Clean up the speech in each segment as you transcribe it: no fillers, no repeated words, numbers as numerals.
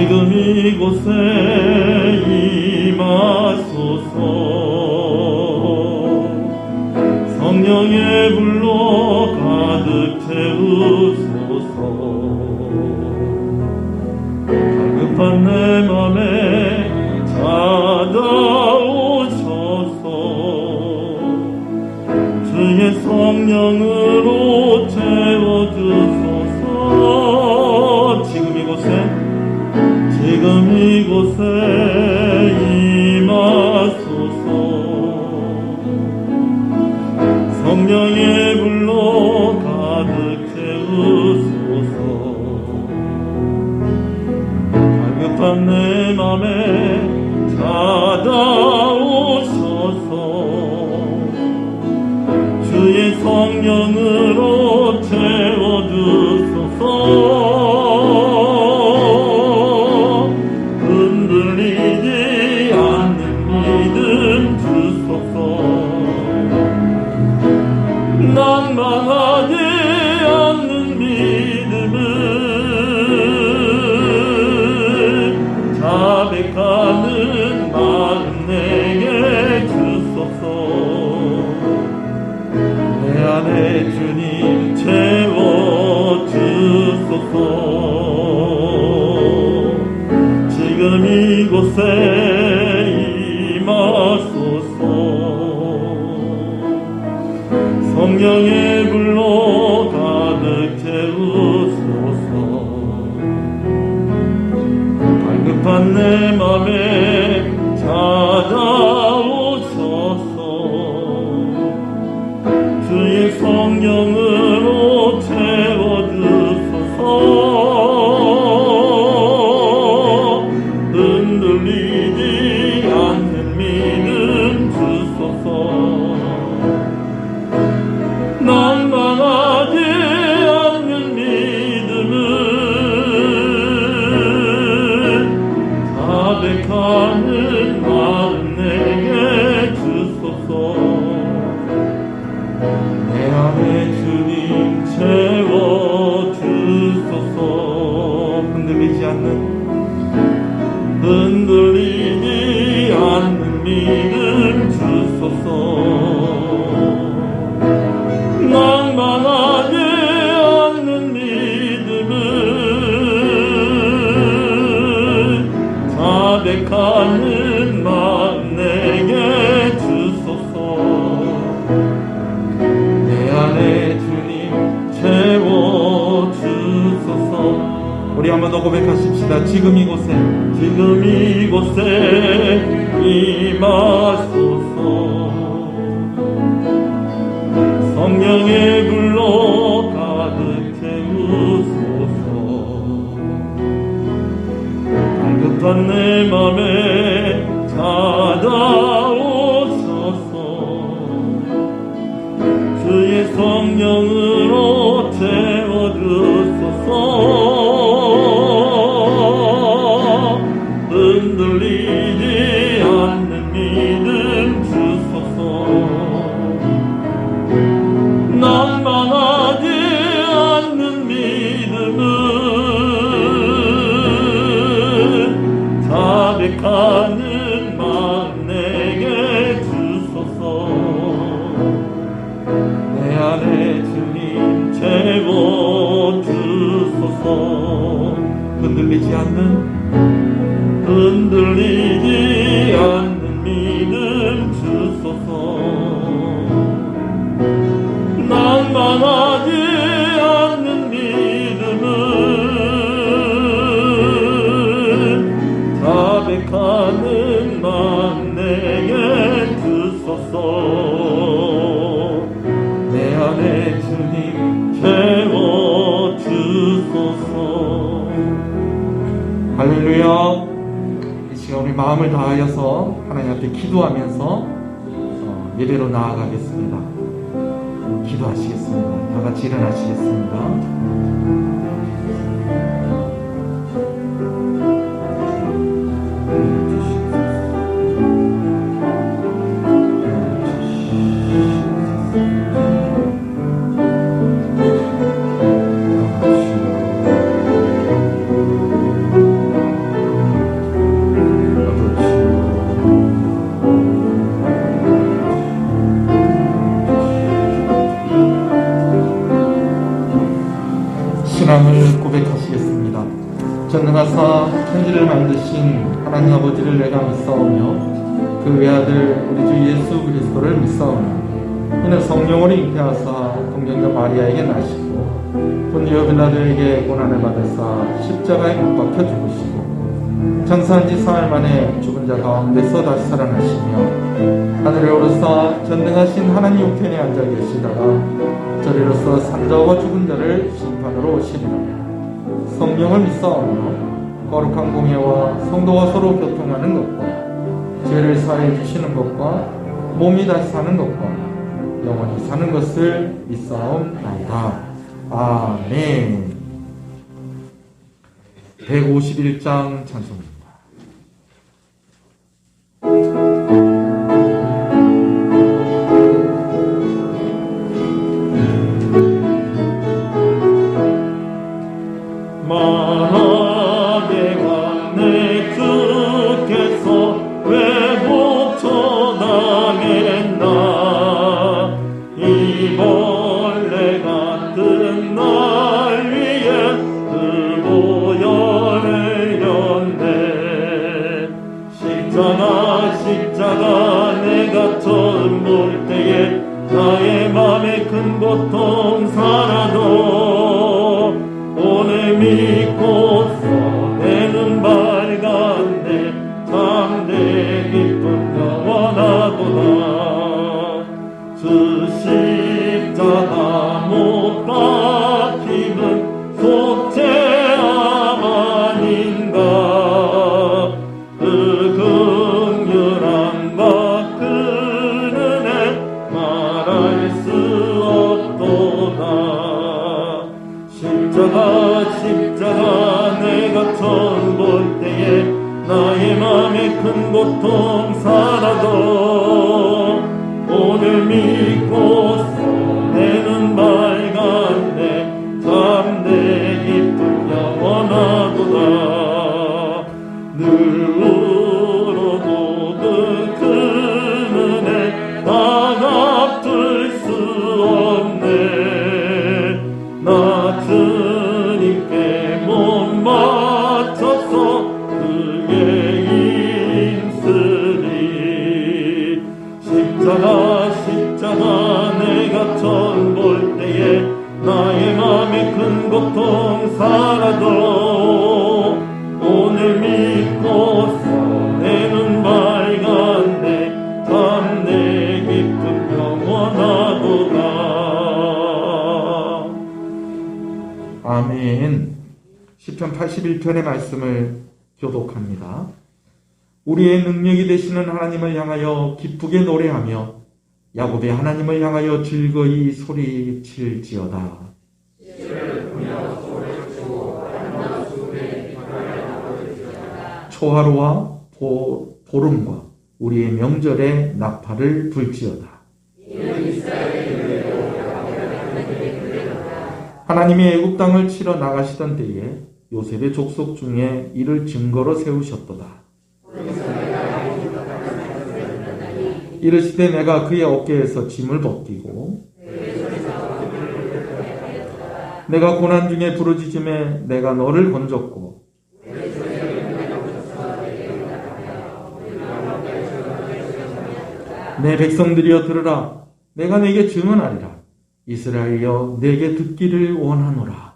지금 이곳에 임하소서. 성령의 불로 가득 채우소서. 갈급한 내 맘에 찾아오셔서 주의 성령으로 채워주소서. 지금 이곳에 임하소서. 성령의 불로 가득 채우소서. 갈급한 내 맘에 찾아오셔서 주의 성령으로 채워주소서. 흔들리지 않는 믿음 주소서. 낭만하지 않는 믿음을 자백하는 마음 내게 주소서. 내 안에 주님 채워주소서. 지금 이곳에 임하소서. 성령의 불로 가득 채우소서. 갈급한 내 맘에 찾아오셔서 주의 성령으로 채워주소서. 흔들리지 않는 믿음 주소서. 낭만하지 않는 믿음을 자백하는 마음 내게 주소서. 내 안에 주님 채워주소서. 흔들리지 않는 믿음 주소서. 낭만하지 않는 믿음을 자백하는 마음 내게 주소서. 내 안에 주님 채워주소서. 우리 한 번 더 고백하십시다. 지금 이곳에 임하소서. 성령의 불로 가득 채우소서. 갈급한 내 맘에 찾아오소서. 주의 성령으로 채워주소서. 흔들리지 않는 믿음 주소서. 낭만하지 않는 믿음을 자백하는 마음 내게 주소서. 내 안에 주님 채워주소서. 흔들리지 않는 믿음 주소서. 낭만하지 않는 믿음을 자백하는 마음 내게 주소서. 내 안에 주님 채워주소서. 할렐루야. 이 시간 우리 마음을 다하여서 하나님 앞에 기도하면서 예배로 나아가겠습니다. 기도하시겠습니다. 다 같이 일어나시겠습니다. 전능하사 천지를 만드신 하나님 아버지를 내가 믿사오며 그 외아들 우리 주 예수 그리스도를 믿사오며 이는 성령으로 잉태하사 동정녀 마리아에게 나시고 본디오 빌라도에게 고난을 받으사 십자가에 못 박혀 죽으시고 장사한 지 사흘 만에 죽은 자 가운데서 다시 살아나시며 하늘에 오르사 전능하신 하나님 우편에 앉아 계시다가 저리로서 산자와 죽은 자를 심판으로 오시리라. 성령을 믿사오며 거룩한 공예와 성도와 서로 교통하는 것과 죄를 사해 주시는 것과 몸이 다시 사는 것과 영원히 사는 것을 믿사옵나이다. 아멘. 151장 찬송입니다. 만하게 왕내 주께서 왜 복전하겠나. 이 벌레 같은 날 위에 보혈을 렸네. 십자가 내가 처음 볼 때에 나의 맘에 큰 고통 사라도 오늘 믿고서 내 눈 밝았네. 참내 기쁨 영원하도다. 주 십자가 못 박힘은 속죄함 아닌가. 그 긍휼함과 그 은혜 말할 수 없도다. 십자가 내가 처음 볼 때에 나의 맘에 큰 고통 사라도 오늘 믿고서 내 눈 밝았네. 참 내 기쁨 영원하도다. 늘 울어도 그 은혜 다 갚을 수 없네. 나 주님께 못 맞춰서 그게 힘쓰리. 십자가 내가 처음 볼 때에 나의 맘에 큰 고통 사라도 오늘 믿고서 내 눈 밝았네. 참 내 기쁨 영원하도다. 아멘. 시편 81편의 말씀을 교독합니다. 우리의 능력이 되시는 하나님을 향하여 기쁘게 노래하며 야곱의 하나님을 향하여 즐거이 소리칠지어다. 초하루와 보름과 우리의 명절에 나팔을 불지어다. 하나님이 애굽 땅을 치러 나가시던 때에 요셉의 족속 중에 이를 증거로 세우셨도다. 이르시되 내가 그의 어깨에서 짐을 벗기고 내가 고난 중에 부르짖음에 내가 너를 건졌고 내 백성들이여 들으라. 내가 내게 증언하리라. 이스라엘여 내게 듣기를 원하노라.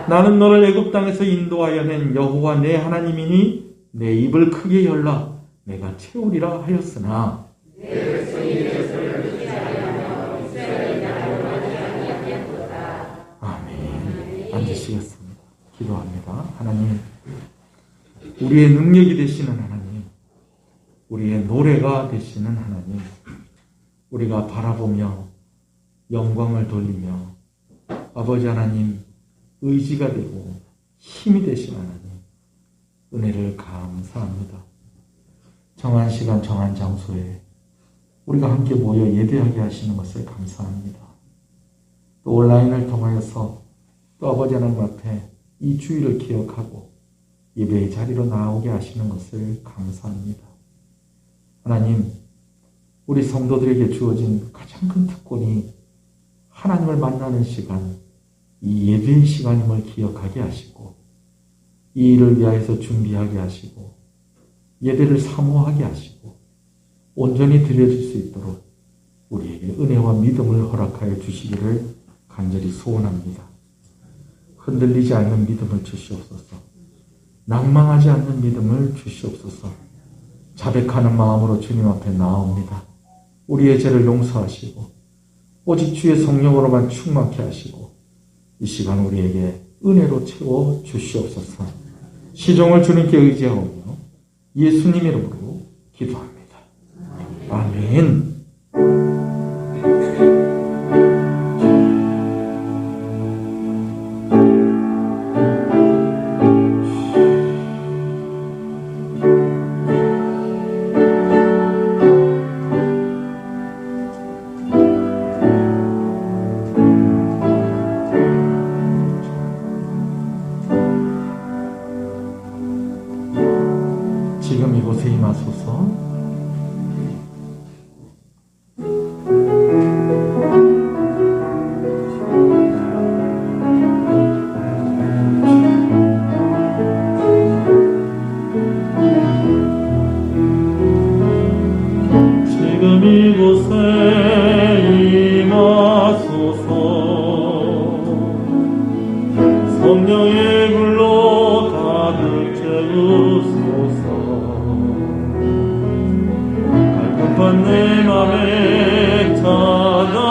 나는 너를 애굽 땅에서 인도하여 낸 여호와 내 하나님이니 내 입을 크게 열라 내가 채우리라 하였으나 아멘. 앉으시겠습니다. 기도합니다. 하나님, 우리의 능력이 되시는 하나님, 우리의 노래가 되시는 하나님, 우리가 바라보며 영광을 돌리며 아버지 하나님 의지가 되고 힘이 되시는 하나님, 은혜를 감사합니다. 정한 시간 정한 장소에 우리가 함께 모여 예배하게 하시는 것을 감사합니다. 또 온라인을 통하여서 또 아버지 하나님 앞에 이 주일을 기억하고 예배의 자리로 나오게 하시는 것을 감사합니다. 하나님, 우리 성도들에게 주어진 가장 큰 특권이 하나님을 만나는 시간, 이 예배의 시간임을 기억하게 하시고 이 일을 위하여서 준비하게 하시고 예배를 사모하게 하시고 온전히 드려질 수 있도록 우리에게 은혜와 믿음을 허락하여 주시기를 간절히 소원합니다. 흔들리지 않는 믿음을 주시옵소서. 낭망하지 않는 믿음을 주시옵소서. 자백하는 마음으로 주님 앞에 나옵니다. 우리의 죄를 용서하시고 오직 주의 성령으로만 충만케 하시고 이 시간 우리에게 은혜로 채워 주시옵소서. 시종을 주님께 의지하오며 예수님 이름으로 기도합니다. 아멘. 지금 이곳에 임하소서. 지금 이곳에 임하소서. 성령의 불로 가득 채우소서. 갈급한 내 맘에 찾아오셔서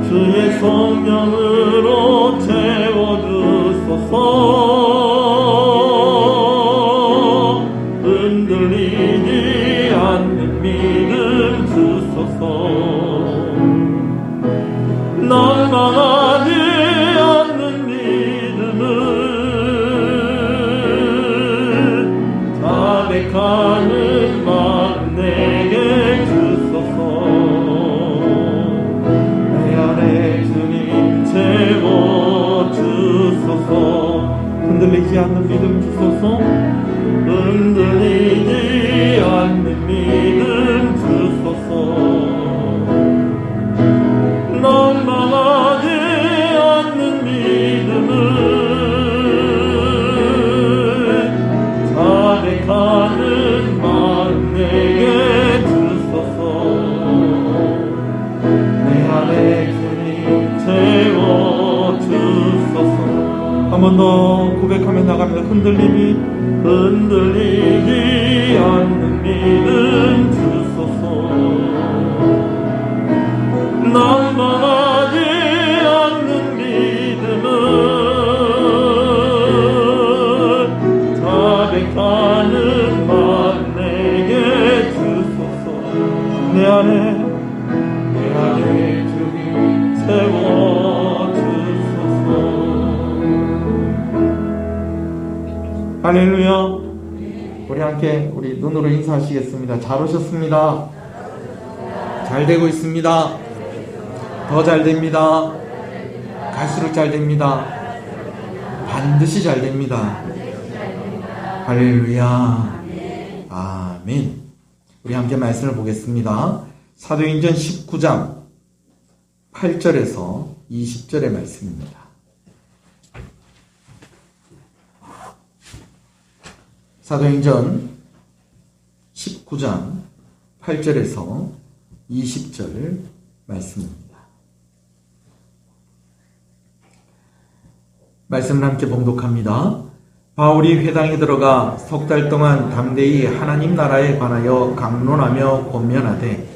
주의 성령으로 채워주소서. 흔들리지 않는 믿음 주소서. 낭망하지 않는 믿음을 자백하는 마음 내게 주소서. 내 안에 주님 채워주소서. 흔들리지 않는 믿음 주소서. 흔들리지 않는 믿음 주소서. 낭망하지 않는 믿음을 자백하는 마음 내게 주소서. 내 안에 주님 채워주소서. 한 번 더 고백하며 나가면 흔들리지 않는 믿음 주소서. 낭망하지 않는 믿음을 자백하는 마음 내게 주소서. 내 안에 주님 채워주소서. 할렐루야. 우리 함께 우리 눈으로 인사하시겠습니다. 잘 오셨습니다. 잘 되고 있습니다. 더 잘 됩니다. 갈수록 잘 됩니다. 반드시 잘 됩니다. 할렐루야. 아멘. 우리 함께 말씀을 보겠습니다. 사도행전 19장 8절에서 20절의 말씀입니다. 사도행전 19장 8절에서 20절 말씀입니다. 말씀을 함께 봉독합니다. 바울이 회당에 들어가 석 달 동안 담대히 하나님 나라에 관하여 강론하며 권면하되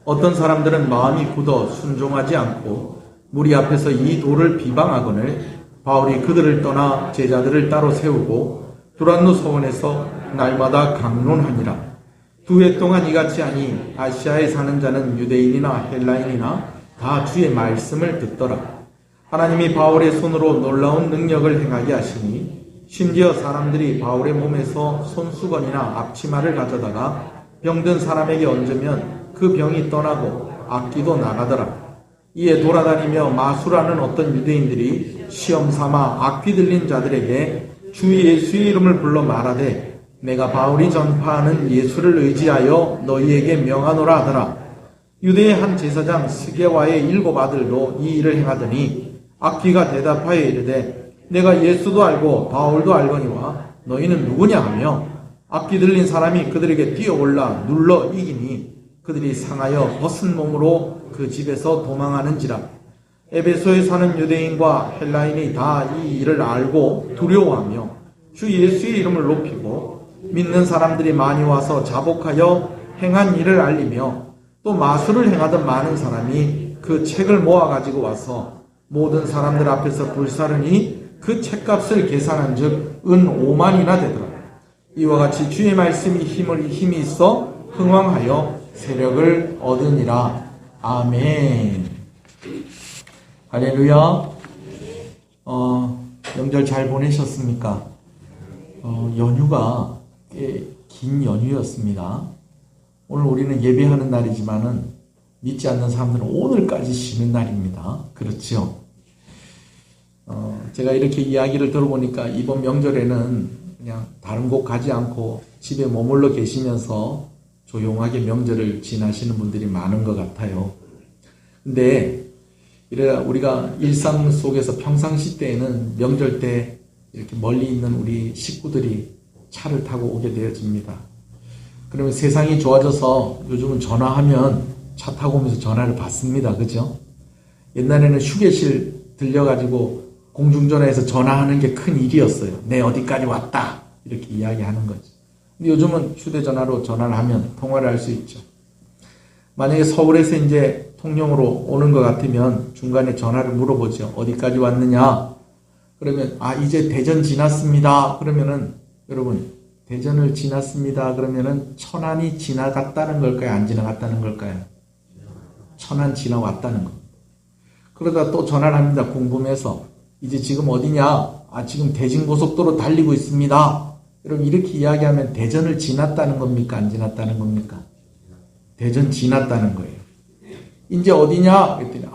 어떤 사람들은 마음이 굳어 순종하지 않고 무리 앞에서 이 도를 비방하거늘 바울이 그들을 떠나 제자들을 따로 세우고 두란노 서원에서 날마다 강론하니라. 2해 동안 이같이 하니 아시아에 사는 자는 유대인이나 헬라인이나 다 주의 말씀을 듣더라. 하나님이 바울의 손으로 놀라운 능력을 행하게 하시니 심지어 사람들이 바울의 몸에서 손수건이나 앞치마를 가져다가 병든 사람에게 얹으면 그 병이 떠나고 악기도 나가더라. 이에 돌아다니며 마술하는 어떤 유대인들이 시험 삼아 악귀 들린 자들에게 주 예수의 이름을 불러 말하되 내가 바울이 전파하는 예수를 의지하여 너희에게 명하노라 하더라. 유대의 한 제사장 스게와의 7 아들도 이 일을 행하더니 악귀가 대답하여 이르되 내가 예수도 알고 바울도 알거니와 너희는 누구냐 하며 악귀 들린 사람이 그들에게 뛰어올라 눌러 이기니 그들이 상하여 벗은 몸으로 그 집에서 도망하는지라. 에베소에 사는 유대인과 헬라인이 다 이 일을 알고 두려워하며 주 예수의 이름을 높이고 믿는 사람들이 많이 와서 자복하여 행한 일을 알리며 또 마술을 행하던 많은 사람이 그 책을 모아가지고 와서 모든 사람들 앞에서 불사르니 그 책값을 계산한 즉 은 5만이나 되더라. 이와 같이 주의 말씀이 힘이 있어 흥왕하여 세력을 얻으니라. 아멘. 할렐루야. 명절 잘 보내셨습니까? 연휴가 꽤 긴 연휴였습니다. 오늘 우리는 예배하는 날이지만은 믿지 않는 사람들은 오늘까지 쉬는 날입니다. 그렇죠? 제가 이렇게 이야기를 들어보니까 이번 명절에는 그냥 다른 곳 가지 않고 집에 머물러 계시면서 조용하게 명절을 지나시는 분들이 많은 것 같아요. 근데 우리가 일상 속에서 평상시 때에는 명절 때 이렇게 멀리 있는 우리 식구들이 차를 타고 오게 되어집니다. 그러면 세상이 좋아져서 요즘은 전화하면 차 타고 오면서 전화를 받습니다. 그죠? 옛날에는 휴게실 들려가지고 공중전화에서 전화하는 게 큰 일이었어요. 네, 어디까지 왔다. 이렇게 이야기하는 거죠. 근데 요즘은 휴대전화로 전화를 하면 통화를 할 수 있죠. 만약에 서울에서 이제 통영으로 오는 것 같으면 중간에 전화를 물어보죠. 어디까지 왔느냐? 그러면, 이제 대전 지났습니다. 그러면은, 여러분, 대전을 지났습니다. 그러면은 천안이 지나갔다는 걸까요? 안 지나갔다는 걸까요? 천안 지나왔다는 겁니다. 그러다 또 전화를 합니다. 궁금해서. 이제 지금 어디냐? 지금 대진고속도로 달리고 있습니다. 여러분, 이렇게 이야기하면 대전을 지났다는 겁니까? 안 지났다는 겁니까? 대전 지났다는 거예요. 이제 어디냐? 그랬더니,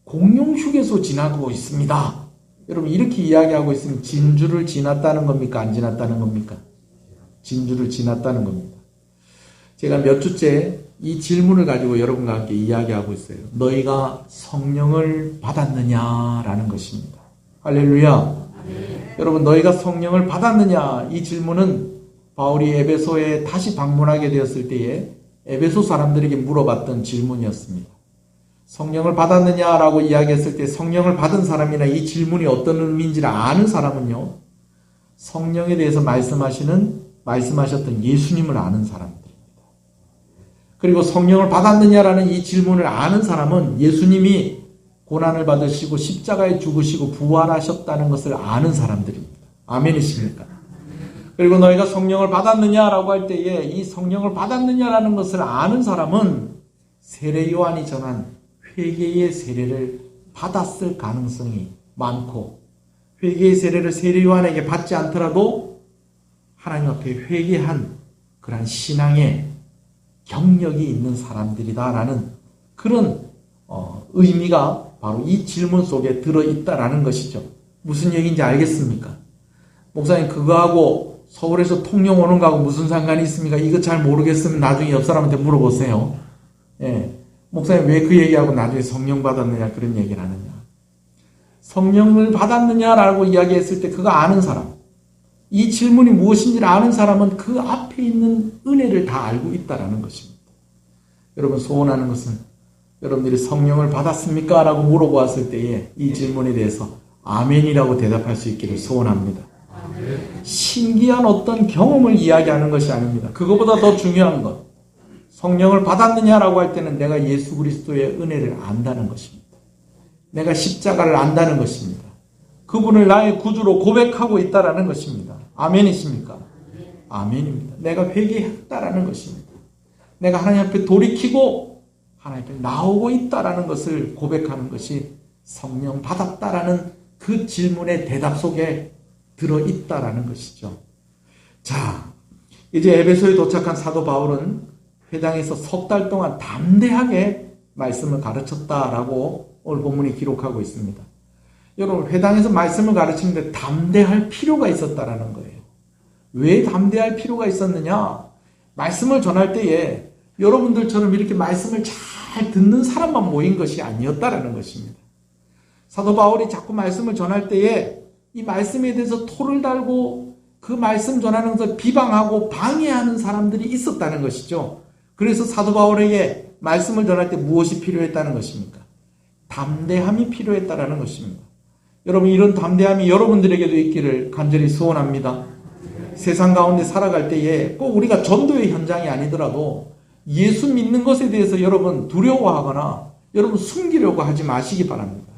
공룡휴게소 지나고 있습니다. 여러분, 이렇게 이야기하고 있으면 진주를 지났다는 겁니까? 안 지났다는 겁니까? 진주를 지났다는 겁니다. 제가 몇 주째 이 질문을 가지고 여러분과 함께 이야기하고 있어요. 너희가 성령을 받았느냐라는 것입니다. 할렐루야. 여러분, 너희가 성령을 받았느냐? 이 질문은 바울이 에베소에 다시 방문하게 되었을 때에 에베소 사람들에게 물어봤던 질문이었습니다. 성령을 받았느냐라고 이야기했을 때 성령을 받은 사람이나 이 질문이 어떤 의미인지를 아는 사람은요, 성령에 대해서 말씀하셨던 예수님을 아는 사람들입니다. 그리고 성령을 받았느냐라는 이 질문을 아는 사람은 예수님이 고난을 받으시고 십자가에 죽으시고 부활하셨다는 것을 아는 사람들입니다. 아멘이십니까? 그리고 너희가 성령을 받았느냐라고 할 때에 이 성령을 받았느냐라는 것을 아는 사람은 세례 요한이 전한 회개의 세례를 받았을 가능성이 많고, 회개의 세례를 세례 요한에게 받지 않더라도 하나님 앞에 회개한 그런 신앙의 경력이 있는 사람들이다라는 그런 의미가 바로 이 질문 속에 들어있다라는 것이죠. 무슨 얘기인지 알겠습니까? 목사님, 그거하고 서울에서 통영 오는 거하고 무슨 상관이 있습니까? 이거 잘 모르겠으면 나중에 옆 사람한테 물어보세요. 예. 목사님, 왜 그 얘기하고 나중에 성령 받았느냐 그런 얘기를 하느냐? 성령을 받았느냐라고 이야기했을 때 그거 아는 사람, 이 질문이 무엇인지를 아는 사람은 그 앞에 있는 은혜를 다 알고 있다라는 것입니다. 여러분, 소원하는 것은 여러분들이 성령을 받았습니까? 라고 물어보았을 때에 이 질문에 대해서 아멘이라고 대답할 수 있기를 소원합니다. 신기한 어떤 경험을 이야기하는 것이 아닙니다. 그거보다 더 중요한 것, 성령을 받았느냐라고 할 때는 내가 예수 그리스도의 은혜를 안다는 것입니다. 내가 십자가를 안다는 것입니다. 그분을 나의 구주로 고백하고 있다라는 것입니다. 아멘이십니까? 아멘입니다. 내가 회개했다라는 것입니다. 내가 하나님 앞에 돌이키고 하나님 앞에 나오고 있다라는 것을 고백하는 것이 성령 받았다라는 그 질문의 대답 속에 들어있다라는 것이죠. 자, 이제 에베소에 도착한 사도 바울은 회당에서 3달 동안 담대하게 말씀을 가르쳤다라고 오늘 본문이 기록하고 있습니다. 여러분, 회당에서 말씀을 가르치는데 담대할 필요가 있었다라는 거예요. 왜 담대할 필요가 있었느냐? 말씀을 전할 때에 여러분들처럼 이렇게 말씀을 잘 듣는 사람만 모인 것이 아니었다라는 것입니다. 사도 바울이 자꾸 말씀을 전할 때에 이 말씀에 대해서 토를 달고 그 말씀 전하는 것을 비방하고 방해하는 사람들이 있었다는 것이죠. 그래서 사도 바울에게 말씀을 전할 때 무엇이 필요했다는 것입니까? 담대함이 필요했다라는 것입니다. 여러분, 이런 담대함이 여러분들에게도 있기를 간절히 소원합니다. 세상 가운데 살아갈 때에 꼭 우리가 전도의 현장이 아니더라도 예수 믿는 것에 대해서 여러분 두려워하거나 여러분 숨기려고 하지 마시기 바랍니다.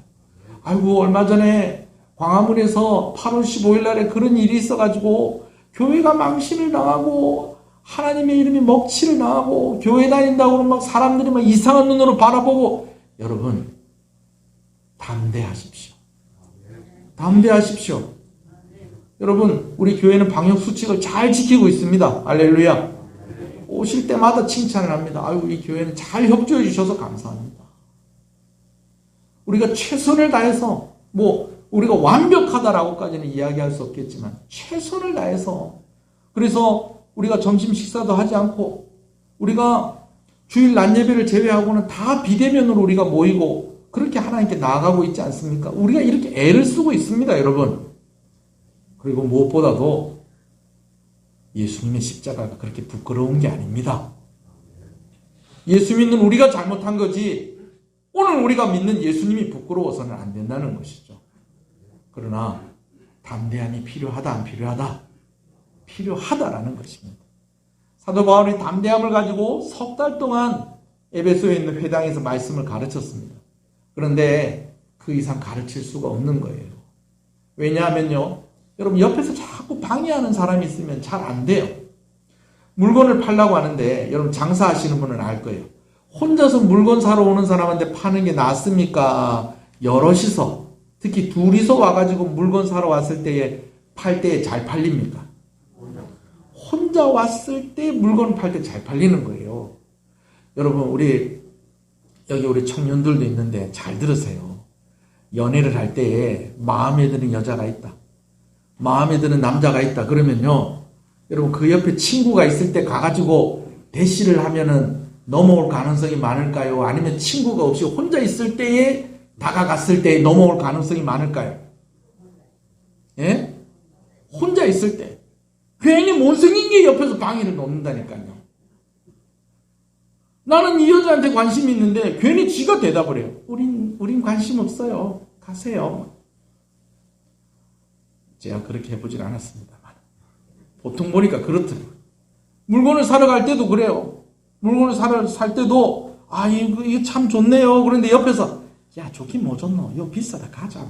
아이고, 얼마 전에 광화문에서 8월 15일 날에 그런 일이 있어가지고 교회가 망신을 당하고 하나님의 이름이 먹칠을 당하고 교회 다닌다고 막 사람들이 막 이상한 눈으로 바라보고, 여러분 담대하십시오. 담대하십시오. 여러분, 우리 교회는 방역수칙을 잘 지키고 있습니다. 할렐루야. 오실 때마다 칭찬을 합니다. 아유, 이 교회는 잘 협조해 주셔서 감사합니다. 우리가 최선을 다해서, 우리가 완벽하다라고까지는 이야기할 수 없겠지만 최선을 다해서, 그래서 우리가 점심 식사도 하지 않고 우리가 주일 낮 예배를 제외하고는 다 비대면으로 우리가 모이고 그렇게 하나님께 나아가고 있지 않습니까? 우리가 이렇게 애를 쓰고 있습니다, 여러분. 그리고 무엇보다도 예수님의 십자가가 그렇게 부끄러운 게 아닙니다. 예수 믿는 우리가 잘못한 거지 오늘 우리가 믿는 예수님이 부끄러워서는 안 된다는 것이죠. 그러나 담대함이 필요하다, 안 필요하다? 필요하다라는 것입니다. 사도 바울이 담대함을 가지고 석 달 동안 에베소에 있는 회당에서 말씀을 가르쳤습니다. 그런데 그 이상 가르칠 수가 없는 거예요. 왜냐하면요, 여러분 옆에서 자꾸 방해하는 사람이 있으면 잘 안 돼요. 물건을 팔려고 하는데, 여러분 장사하시는 분은 알 거예요. 혼자서 물건 사러 오는 사람한테 파는 게 낫습니까? 여럿이서, 특히 둘이서 와가지고 물건 사러 왔을 때에 팔 때에 잘 팔립니까? 혼자 왔을 때 물건 팔 때 잘 팔리는 거예요. 여러분, 여기 우리 청년들도 있는데 잘 들으세요. 연애를 할 때에 마음에 드는 여자가 있다, 마음에 드는 남자가 있다 그러면요, 여러분 그 옆에 친구가 있을 때 가가지고 대시를 하면은 넘어올 가능성이 많을까요? 아니면 친구가 없이 혼자 있을 때에 다가갔을 때 넘어올 가능성이 많을까요? 예? 혼자 있을 때 괜히 못생긴 게 옆에서 방해를 놓는다니까요. 나는 이 여자한테 관심이 있는데 괜히 지가 대답을 해요. 우린 관심 없어요. 가세요. 제가 그렇게 해보진 않았습니다만 보통 보니까 그렇더라고요. 물건을 사러 갈 때도 그래요. 물건을 살 때도 이거 참 좋네요. 그런데 옆에서 야, 좋긴 뭐 좋노? 이거 비싸다, 가자.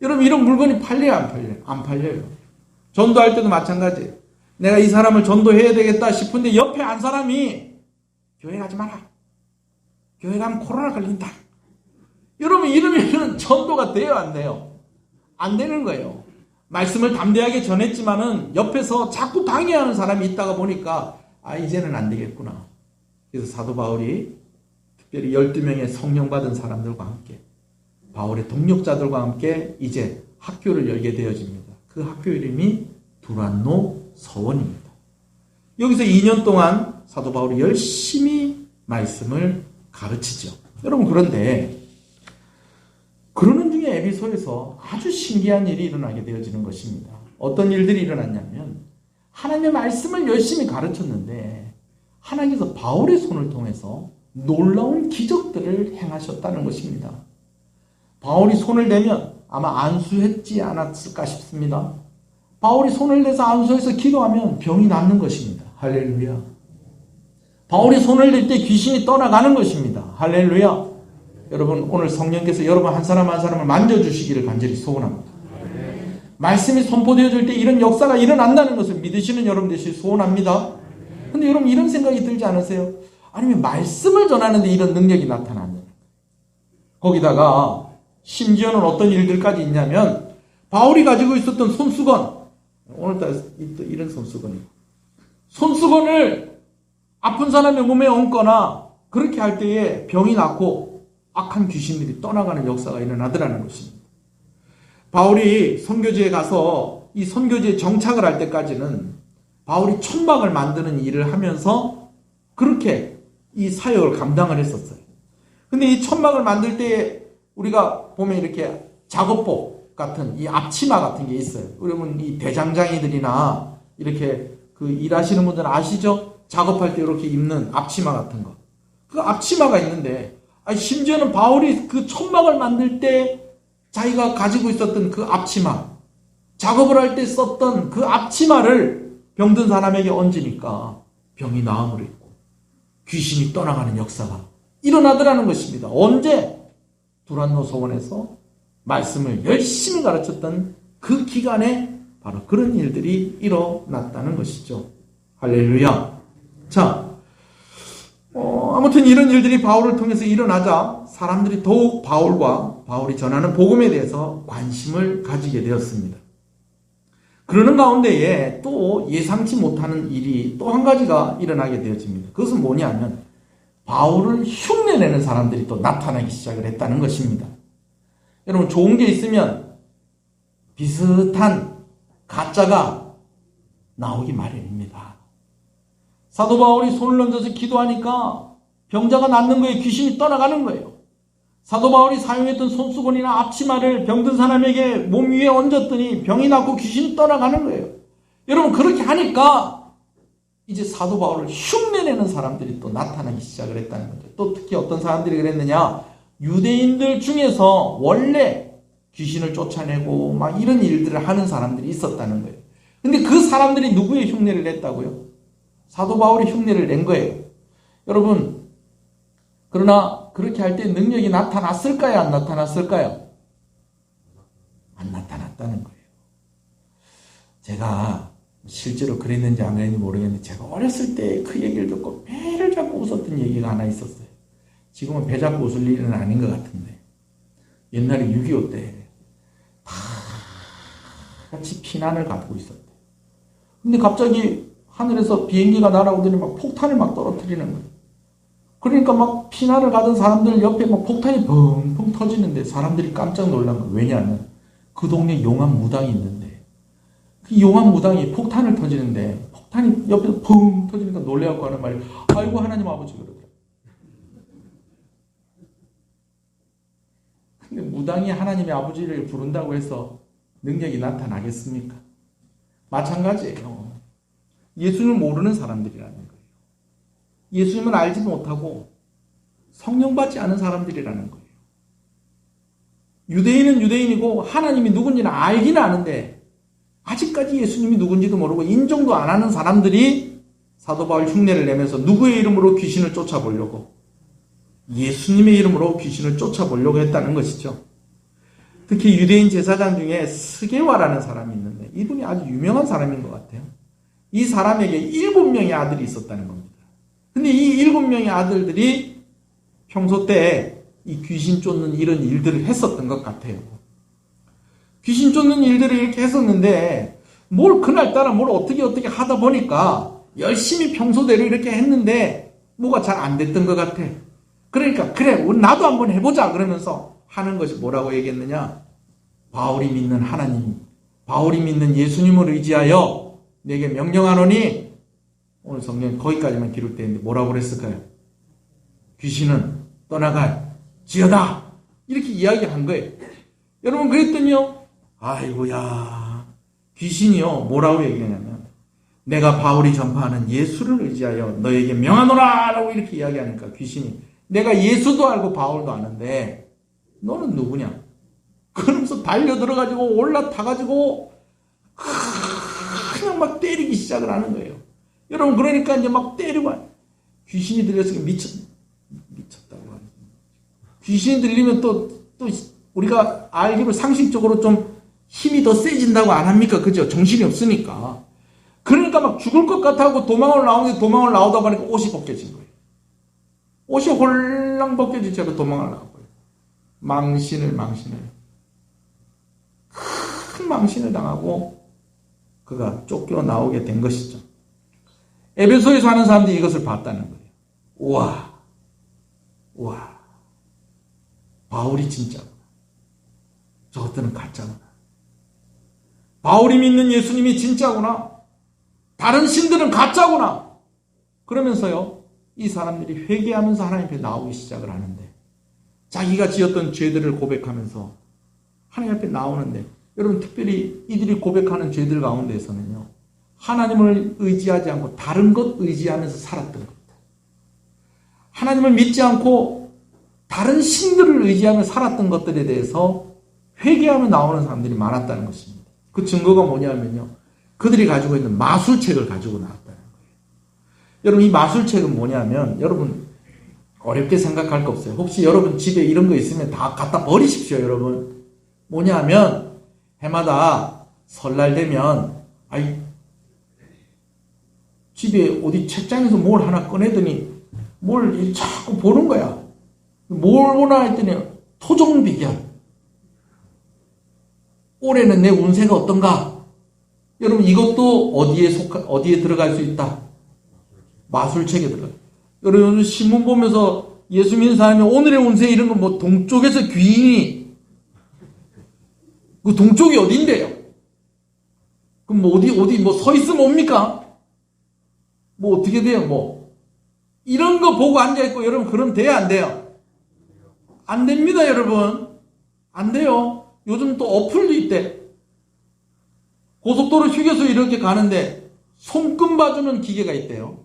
여러분, 이런 물건이 팔려요, 안 팔려요? 안 팔려요. 전도할 때도 마찬가지예요. 내가 이 사람을 전도해야 되겠다 싶은데 옆에 한 사람이 교회 가지 마라, 교회 가면 코로나 걸린다. 여러분, 이러면 전도가 돼요, 안 돼요? 안 되는 거예요. 말씀을 담대하게 전했지만은 옆에서 자꾸 방해하는 사람이 있다가 보니까 이제는 안 되겠구나. 그래서 사도 바울이 특별히 12명의 성령 받은 사람들과 함께, 바울의 동력자들과 함께 이제 학교를 열게 되어집니다. 그 학교 이름이 두란노 서원입니다. 여기서 2년 동안 사도 바울이 열심히 말씀을 가르치죠. 여러분, 그런데 그러는 중에 에베소에서 아주 신기한 일이 일어나게 되어지는 것입니다. 어떤 일들이 일어났냐면, 하나님의 말씀을 열심히 가르쳤는데 하나님께서 바울의 손을 통해서 놀라운 기적들을 행하셨다는 것입니다. 바울이 손을 대면 아마 안수했지 않았을까 싶습니다. 바울이 손을 대서 안수해서 기도하면 병이 낫는 것입니다. 할렐루야. 바울이 손을 댈 때 귀신이 떠나가는 것입니다. 할렐루야. 여러분, 오늘 성령께서 여러분 한 사람 한 사람을 만져주시기를 간절히 소원합니다. 말씀이 선포되어질 때 이런 역사가 일어난다는 것을 믿으시는 여러분 되시길 소원합니다. 근데 여러분, 이런 생각이 들지 않으세요? 아니면 말씀을 전하는데 이런 능력이 나타나는, 거기다가 심지어는 어떤 일들까지 있냐면, 바울이 가지고 있었던 손수건, 오늘따라 이런 손수건을 아픈 사람의 몸에 얹거나 그렇게 할 때에 병이 낫고 악한 귀신들이 떠나가는 역사가 일어나더라는 것입니다. 바울이 선교지에 가서 이 선교지에 정착을 할 때까지는 바울이 천막을 만드는 일을 하면서 그렇게 이 사역을 감당을 했었어요. 근데 이 천막을 만들 때 우리가 보면 이렇게 작업복 같은 이 앞치마 같은 게 있어요. 그러면 이 대장장이들이나 이렇게 그 일하시는 분들은 아시죠? 작업할 때 이렇게 입는 앞치마 같은 거. 그 앞치마가 있는데, 심지어는 바울이 그 천막을 만들 때 자기가 가지고 있었던 그 앞치마, 작업을 할 때 썼던 그 앞치마를 병든 사람에게 얹으니까 병이 나음으로 있고 귀신이 떠나가는 역사가 일어나더라는 것입니다. 언제? 두란노 소원에서 말씀을 열심히 가르쳤던 그 기간에 바로 그런 일들이 일어났다는 것이죠. 할렐루야. 자, 아무튼 이런 일들이 바울을 통해서 일어나자 사람들이 더욱 바울이 전하는 복음에 대해서 관심을 가지게 되었습니다. 그러는 가운데에 또 예상치 못하는 일이 또 한 가지가 일어나게 되어집니다. 그것은 뭐냐면 바울을 흉내내는 사람들이 또 나타나기 시작을 했다는 것입니다. 여러분, 좋은 게 있으면 비슷한 가짜가 나오기 마련입니다. 사도 바울이 손을 얹어서 기도하니까 병자가 낫는 거예요. 귀신이 떠나가는 거예요. 사도 바울이 사용했던 손수건이나 앞치마를 병든 사람에게 몸 위에 얹었더니 병이 낫고 귀신이 떠나가는 거예요. 여러분, 그렇게 하니까 이제 사도 바울을 흉내내는 사람들이 또 나타나기 시작을 했다는 거죠. 또 특히 어떤 사람들이 그랬느냐? 유대인들 중에서 원래 귀신을 쫓아내고 막 이런 일들을 하는 사람들이 있었다는 거예요. 근데 그 사람들이 누구의 흉내를 냈다고요? 사도 바울이 흉내를 낸 거예요. 여러분, 그러나 그렇게 할 때 능력이 나타났을까요? 안 나타났을까요? 안 나타났다는 거예요. 제가 실제로 그랬는지 안 그랬는지 모르겠는데 제가 어렸을 때 그 얘기를 듣고 배를 잡고 웃었던 얘기가 하나 있었어요. 지금은 배 잡고 웃을 일은 아닌 것 같은데 옛날에 6.25 때 다 같이 피난을 갖고 있었대. 근데 갑자기 하늘에서 비행기가 날아오더니 막 폭탄을 막 떨어뜨리는 거예요. 그러니까 막 피난을 가던 사람들 옆에 막 폭탄이 펑펑 터지는데 사람들이 깜짝 놀란 거예요. 왜냐하면 그 동네에 용암 무당이 있는데 그 용암 무당이 폭탄을 터지는데 폭탄이 옆에서 펑 터지니까 놀래갖고 하는 말이 아이고 하나님 아버지 그러더라고요. 근데 무당이 하나님의 아버지를 부른다고 해서 능력이 나타나겠습니까? 마찬가지예요. 예수님을 모르는 사람들이라는 거예요. 예수님을 알지 못하고 성령받지 않은 사람들이라는 거예요. 유대인은 유대인이고 하나님이 누군지는 알긴 아는데 아직까지 예수님이 누군지도 모르고 인정도 안 하는 사람들이 사도 바울 흉내를 내면서 누구의 이름으로 귀신을 쫓아보려고, 예수님의 이름으로 귀신을 쫓아보려고 했다는 것이죠. 특히 유대인 제사장 중에 스게와라는 사람이 있는데 이분이 아주 유명한 사람인 것 같아요. 이 사람에게 7명의 아들이 있었다는 겁니다. 근데 이 7명의 아들들이 평소 때 이 귀신 쫓는 이런 일들을 했었던 것 같아요. 귀신 쫓는 일들을 이렇게 했었는데 뭘 그날따라 뭘 어떻게 하다 보니까 열심히 평소대로 이렇게 했는데 뭐가 잘 안 됐던 것 같아. 그러니까 그래 나도 한번 해보자 그러면서 하는 것이 뭐라고 얘기했느냐? 바울이 믿는 하나님, 바울이 믿는 예수님을 의지하여 내게 명령하노니, 오늘 성경 거기까지만 기록되어 있는데 뭐라고 그랬을까요? 귀신은 떠나갈 지어다 이렇게 이야기한 거예요. 여러분 그랬더니요, 아이고야, 귀신이요 뭐라고 얘기하냐면 내가 바울이 전파하는 예수를 의지하여 너에게 명하노라 라고 이렇게 이야기하니까 귀신이 내가 예수도 알고 바울도 아는데 너는 누구냐? 그러면서 달려들어가지고 올라타가지고 그냥 막 때리기 시작을 하는 거예요. 여러분 그러니까 이제 막 때리고 귀신이 들렸으니까 미쳤다고 하는 거예요. 귀신이 들리면 또 우리가 알기로 상식적으로 좀 힘이 더 세진다고 안 합니까? 그죠? 정신이 없으니까. 그러니까 막 죽을 것 같아고 도망을 나오다 보니까 옷이 벗겨진 거예요. 옷이 홀랑 벗겨진 채로 도망을 나가고요. 망신을 큰 망신을 당하고 그가 쫓겨 나오게 된 것이죠. 에베소에 사는 사람들이 이것을 봤다는 거예요. 우와, 바울이 진짜구나. 저것들은 가짜구나. 바울이 믿는 예수님이 진짜구나. 다른 신들은 가짜구나. 그러면서요, 이 사람들이 회개하면서 하나님 앞에 나오기 시작을 하는데, 자기가 지었던 죄들을 고백하면서 하나님 앞에 나오는데, 여러분 특별히 이들이 고백하는 죄들 가운데에서는요, 하나님을 의지하지 않고 다른 것 의지하면서 살았던 겁니다. 하나님을 믿지 않고 다른 신들을 의지하며 살았던 것들에 대해서 회개하며 나오는 사람들이 많았다는 것입니다. 그 증거가 뭐냐면요, 그들이 가지고 있는 마술책을 가지고 나왔다는 거예요. 여러분, 이 마술책은 뭐냐면, 여러분 어렵게 생각할 거 없어요. 혹시 여러분 집에 이런 거 있으면 다 갖다 버리십시오. 여러분, 뭐냐면 해마다 설날 되면 집에 어디 책장에서 뭘 하나 꺼내더니 뭘 자꾸 보는 거야. 뭘 보나 했더니 토종비결. 올해는 내 운세가 어떤가? 여러분, 이것도 어디에 들어갈 수 있다? 마술책에 들어가. 여러분, 신문 보면서 예수 믿는 사람이 오늘의 운세 이런 거 뭐 동쪽에서 귀인이, 그 동쪽이 어딘데요? 그럼 뭐 어디 뭐 서 있으면 옵니까? 뭐 어떻게 돼요? 뭐 이런 거 보고 앉아있고, 여러분 그럼 돼요, 안 돼요? 안 됩니다, 여러분. 안 돼요. 요즘 또 어플도 있대. 고속도로 휴게소 이렇게 가는데 손금 봐주는 기계가 있대요.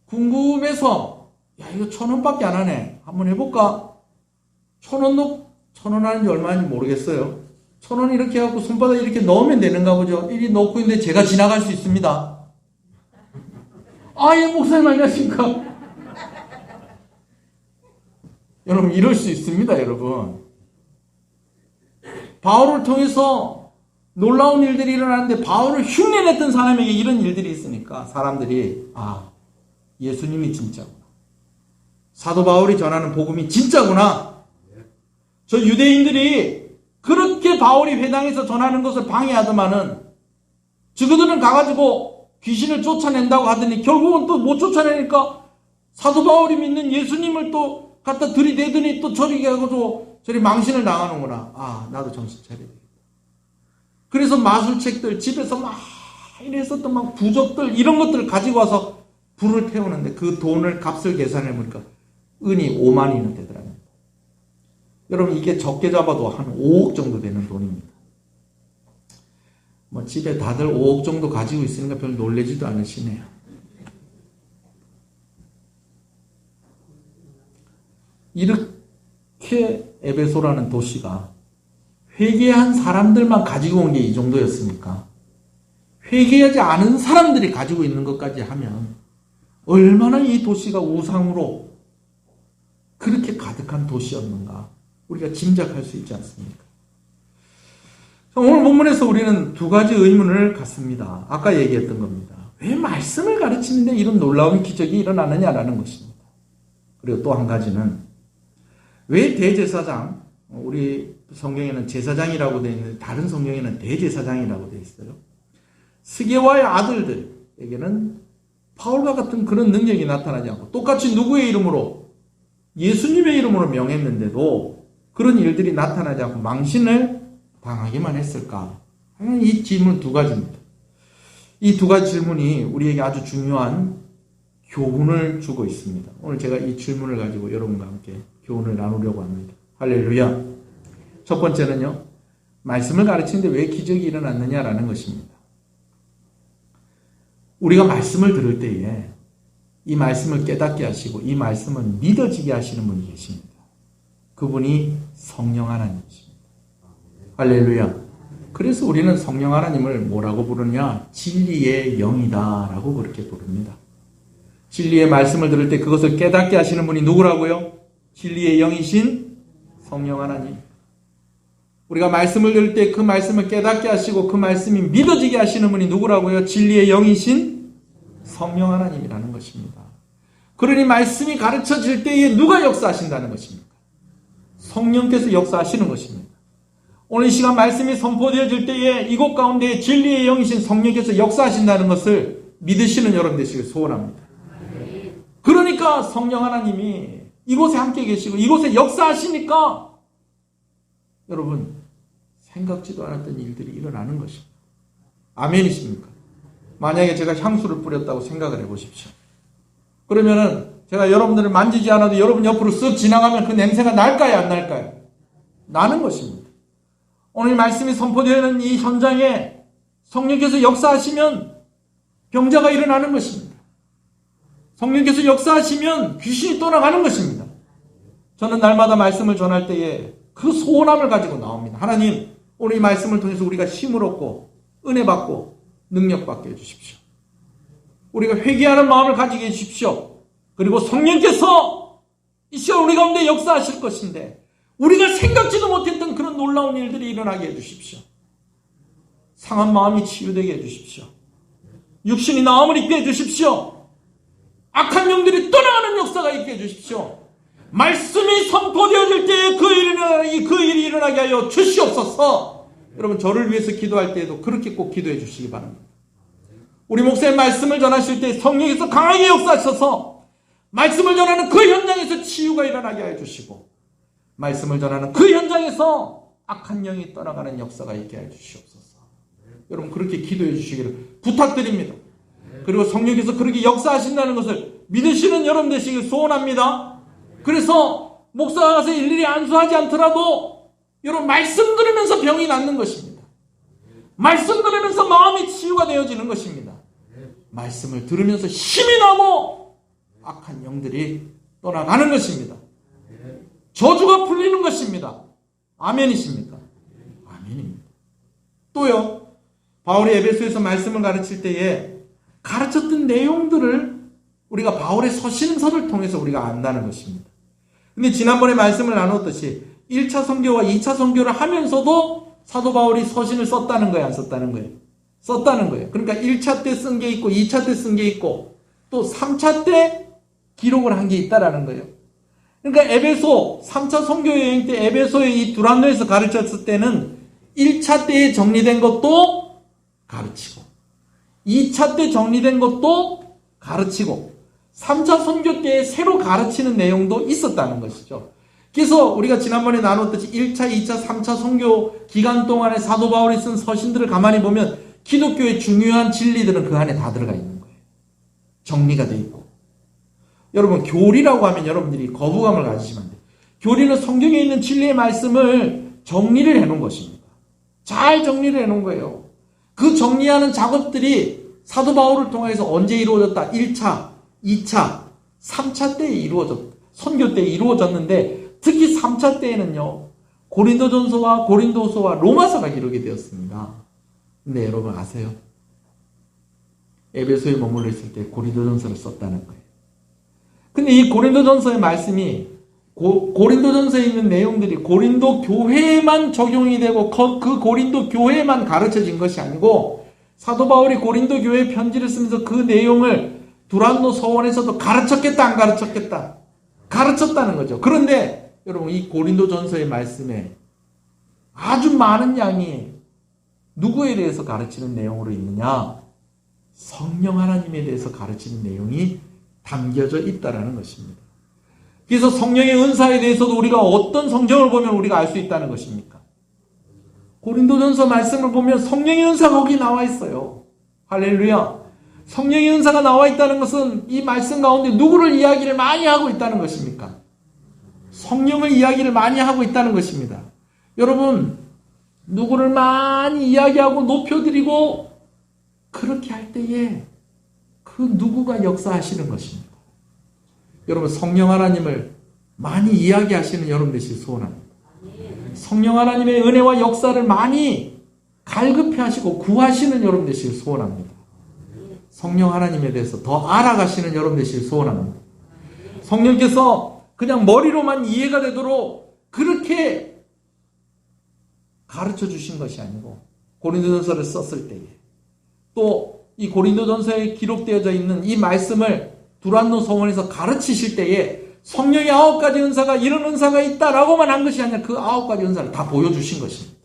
궁금해서, 야, 이거 1,000원밖에 안 하네. 한번 해볼까? 1,000원 하는지 얼마인지 모르겠어요. 1,000원 이렇게 해갖고 손바닥에 이렇게 넣으면 되는가 보죠. 이리 넣고 있는데 제가 지나갈 수 있습니다. 예, 목사님 안녕하십니까? 여러분, 이럴 수 있습니다, 여러분. 바울을 통해서 놀라운 일들이 일어나는데, 바울을 흉내냈던 사람에게 이런 일들이 있으니까 사람들이, 예수님이 진짜구나. 사도 바울이 전하는 복음이 진짜구나. 저 유대인들이 그렇게 바울이 회당에서 전하는 것을 방해하더만은, 저그들은 가가지고 귀신을 쫓아낸다고 하더니 결국은 또 못 쫓아내니까 사도 바울이 믿는 예수님을 또 갖다 들이대더니 또 저리 가가지고 저리 망신을 당하는구나. 나도 정신 차려야 되겠다. 그래서 마술책들, 집에서 막 이랬었던 막 부적들, 이런 것들을 가지고 와서 불을 태우는데, 그 돈을 값을 계산해 보니까 은이 5만이나 되더라고요. 여러분, 이게 적게 잡아도 한 5억 정도 되는 돈입니다. 뭐 집에 다들 5억 정도 가지고 있으니까 별 놀라지도 않으시네요. 이렇게 에베소라는 도시가 회개한 사람들만 가지고 온 게 이 정도였으니까, 회개하지 않은 사람들이 가지고 있는 것까지 하면 얼마나 이 도시가 우상으로 그렇게 가득한 도시였는가 우리가 짐작할 수 있지 않습니까? 오늘 본문에서 우리는 두 가지 의문을 갖습니다. 아까 얘기했던 겁니다. 왜 말씀을 가르치는데 이런 놀라운 기적이 일어나느냐라는 것입니다. 그리고 또 한 가지는, 왜 대제사장, 우리 성경에는 제사장이라고 되어 있는데 다른 성경에는 대제사장이라고 되어 있어요. 스게와의 아들들에게는 바울과 같은 그런 능력이 나타나지 않고, 똑같이 누구의 이름으로? 예수님의 이름으로 명했는데도 그런 일들이 나타나지 않고 망신을 당하기만 했을까? 이 질문 두 가지입니다. 이 두 가지 질문이 우리에게 아주 중요한 교훈을 주고 있습니다. 오늘 제가 이 질문을 가지고 여러분과 함께 교훈을 나누려고 합니다. 할렐루야. 첫 번째는요, 말씀을 가르치는데 왜 기적이 일어났느냐라는 것입니다. 우리가 말씀을 들을 때에 이 말씀을 깨닫게 하시고 이 말씀을 믿어지게 하시는 분이 계십니다. 그분이 성령 하나님이십니다. 할렐루야. 그래서 우리는 성령 하나님을 뭐라고 부르냐? 진리의 영이다 라고 그렇게 부릅니다. 진리의 말씀을 들을 때 그것을 깨닫게 하시는 분이 누구라고요? 진리의 영이신 성령 하나님. 우리가 말씀을 들을 때 그 말씀을 깨닫게 하시고 그 말씀이 믿어지게 하시는 분이 누구라고요? 진리의 영이신 성령 하나님이라는 것입니다. 그러니 말씀이 가르쳐질 때에 누가 역사하신다는 것입니까? 성령께서 역사하시는 것입니다. 오늘 이 시간 말씀이 선포되어질 때에 이곳 가운데 진리의 영이신 성령께서 역사하신다는 것을 믿으시는 여러분 되시길 소원합니다. 그러니까 성령 하나님이 이곳에 함께 계시고 이곳에 역사하시니까 여러분 생각지도 않았던 일들이 일어나는 것입니다. 아멘이십니까? 만약에 제가 향수를 뿌렸다고 생각을 해보십시오. 그러면은 제가 여러분들을 만지지 않아도 여러분 옆으로 쓱 지나가면 그 냄새가 날까요, 안 날까요? 나는 것입니다. 오늘 말씀이 선포되는 이 현장에 성령께서 역사하시면 병자가 일어나는 것입니다. 성령께서 역사하시면 귀신이 떠나가는 것입니다. 저는 날마다 말씀을 전할 때에 그 소원함을 가지고 나옵니다. 하나님, 오늘 이 말씀을 통해서 우리가 힘을 얻고 은혜 받고 능력 받게 해주십시오. 우리가 회개하는 마음을 가지게 해주십시오. 그리고 성령께서 이 시간 우리 가운데 역사하실 것인데 우리가 생각지도 못했던 그런 놀라운 일들이 일어나게 해주십시오. 상한 마음이 치유되게 해주십시오. 육신이 나음을 입게 해주십시오. 악한 영들이 떠나가는 역사가 있게 해주십시오. 말씀이 선포되어질 때에 그 일이 일어나게 하여 주시옵소서. 여러분, 저를 위해서 기도할 때에도 그렇게 꼭 기도해 주시기 바랍니다. 우리 목사의 말씀을 전하실 때 성령께서 강하게 역사하셔서 말씀을 전하는 그 현장에서 치유가 일어나게 하여 주시고 말씀을 전하는 그 현장에서 악한 영이 떠나가는 역사가 있게 하여 주시옵소서. 여러분, 그렇게 기도해 주시기를 부탁드립니다. 그리고 성령께서 그렇게 역사하신다는 것을 믿으시는 여러분 되시길 소원합니다. 그래서 목사가 가서 일일이 안수하지 않더라도 여러분, 말씀 들으면서 병이 낫는 것입니다. 말씀 들으면서 마음이 치유가 되어지는 것입니다. 말씀을 들으면서 힘이 나고 악한 영들이 떠나가는 것입니다. 저주가 풀리는 것입니다. 아멘이십니까? 아멘입니다. 또요, 바울이 에베소에서 말씀을 가르칠 때에 가르쳤던 내용들을 우리가 바울의 서신서를 통해서 우리가 안다는 것입니다. 근데 지난번에 말씀을 나눴듯이 1차 선교와 2차 선교를 하면서도 사도 바울이 서신을 썼다는 거예요, 안 썼다는 거예요? 썼다는 거예요. 그러니까 1차 때 쓴 게 있고 2차 때 쓴 게 있고 또 3차 때 기록을 한 게 있다라는 거예요. 그러니까 에베소 3차 선교 여행 때 에베소의 이 두란노에서 가르쳤을 때는 1차 때에 정리된 것도 가르치고 2차 때 정리된 것도 가르치고 3차 선교 때에 새로 가르치는 내용도 있었다는 것이죠. 그래서 우리가 지난번에 나눴듯이 1차, 2차, 3차 선교 기간 동안에 사도 바울이 쓴 서신들을 가만히 보면 기독교의 중요한 진리들은 그 안에 다 들어가 있는 거예요. 정리가 되어 있고. 여러분, 교리라고 하면 여러분들이 거부감을 가지시면 안 돼요. 교리는 성경에 있는 진리의 말씀을 정리를 해놓은 것입니다. 잘 정리를 해놓은 거예요. 그 정리하는 작업들이 사도 바울을 통해서 언제 이루어졌다? 1차, 2차, 3차 때에 선교 때에 이루어졌는데 특히 3차 때에는요, 고린도전서와 고린도서와 로마서가 기록이 되었습니다. 근데 여러분 아세요? 에베소에 머물러 있을 때 고린도전서를 썼다는 거예요. 근데 이 고린도전서의 말씀이 고린도전서에 있는 내용들이 고린도 교회에만 적용이 되고 그 고린도 교회에만 가르쳐진 것이 아니고 사도 바울이 고린도 교회에 편지를 쓰면서 그 내용을 두란노 서원에서도 가르쳤겠다, 안 가르쳤겠다? 가르쳤다는 거죠. 그런데 여러분, 이 고린도전서의 말씀에 아주 많은 양이 누구에 대해서 가르치는 내용으로 있느냐? 성령 하나님에 대해서 가르치는 내용이 담겨져 있다는 것입니다. 그래서 성령의 은사에 대해서도 우리가 어떤 성경을 보면 우리가 알 수 있다는 것입니까? 고린도전서 말씀을 보면 성령의 은사가 거기 나와 있어요. 할렐루야. 성령의 은사가 나와 있다는 것은 이 말씀 가운데 누구를 이야기를 많이 하고 있다는 것입니까? 성령을 이야기를 많이 하고 있다는 것입니다. 여러분, 누구를 많이 이야기하고 높여드리고 그렇게 할 때에 그 누구가 역사하시는 것입니다. 여러분, 성령 하나님을 많이 이야기하시는 여러분 되시길 소원합니다. 성령 하나님의 은혜와 역사를 많이 갈급해 하시고 구하시는 여러분 되시길 소원합니다. 성령 하나님에 대해서 더 알아가시는 여러분 되시길 소원합니다. 성령께서 그냥 머리로만 이해가 되도록 그렇게 가르쳐 주신 것이 아니고 고린도전서를 썼을 때에 또 이 고린도전서에 기록되어져 있는 이 말씀을 두란노 서원에서 가르치실 때에 성령의 9가지 은사가 이런 은사가 있다라고만 한 것이 아니라 그 9가지 은사를 다 보여주신 것입니다.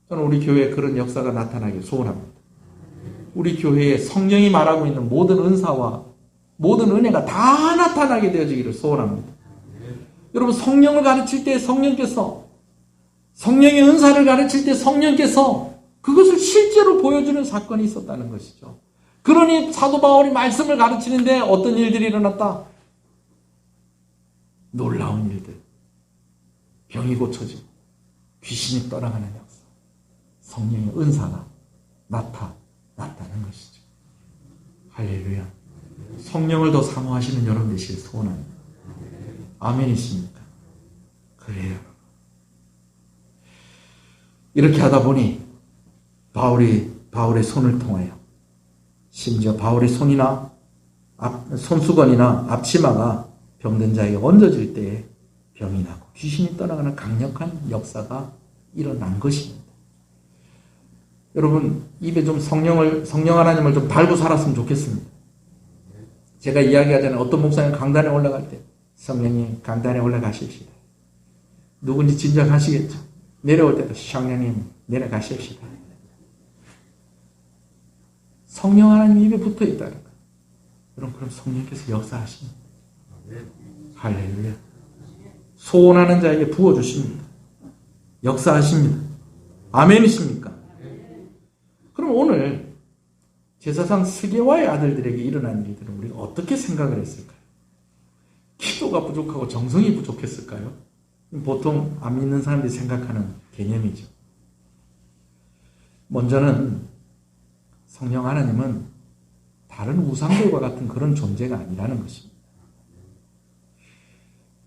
저는 우리 교회에 그런 역사가 나타나길 소원합니다. 우리 교회에 성령이 말하고 있는 모든 은사와 모든 은혜가 다 나타나게 되어지기를 소원합니다. 여러분, 성령을 가르칠 때 성령의 은사를 가르칠 때 성령께서 그것을 실제로 보여주는 사건이 있었다는 것이죠. 그러니 사도 바울이 말씀을 가르치는데 어떤 일들이 일어났다? 놀라운 일들. 병이 고쳐지고 귀신이 떠나가는 역사. 성령의 은사가 나타났다는 것이죠. 할렐루야. 성령을 더 사모하시는 여러분 되시길 소원합니다. 아멘이십니까? 그래요. 이렇게 하다 보니 바울의 손을 통하여 심지어 바울의 손이나 손수건이나 앞치마가 병든 자에게 얹어질 때에 병이 나고 귀신이 떠나가는 강력한 역사가 일어난 것입니다. 여러분 입에 좀 성령 하나님을 좀 달고 살았으면 좋겠습니다. 제가 이야기하잖아요. 어떤 목사님 강단에 올라갈 때 성령님 강단에 올라가십시다. 누군지 짐작하시겠죠? 내려올 때도 성령님 내려가십시다. 성령 하나님 입에 붙어 있다는 거예요. 여러분 그럼 성령께서 역사하십니다. 할렐루야. 소원하는 자에게 부어주십니다. 역사하십니다. 아멘이십니까? 그럼 오늘 제사상 스게와의 아들들에게 일어난 일들은 우리가 어떻게 생각을 했을까요? 기도가 부족하고 정성이 부족했을까요? 보통 안 믿는 사람들이 생각하는 개념이죠. 먼저는 성령 하나님은 다른 우상들과 같은 그런 존재가 아니라는 것입니다.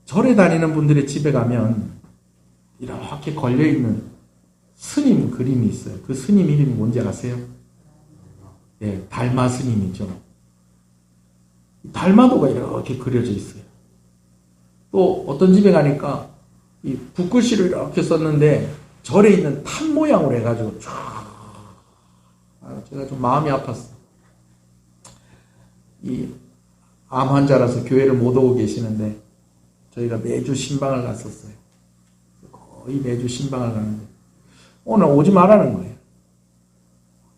절에 다니는 분들의 집에 가면 이렇게 걸려있는 스님 그림이 있어요. 그 스님 이름이 뭔지 아세요? 예, 달마 스님이죠. 달마도가 이렇게 그려져 있어요. 또 어떤 집에 가니까 이 붓글씨를 이렇게 썼는데 절에 있는 탑 모양으로 해가지고 제가 좀 마음이 아팠어요. 이 암 환자라서 교회를 못 오고 계시는데 저희가 매주 신방을 갔었어요. 거의 매주 신방을 가는데 오늘 오지 말라는 거예요.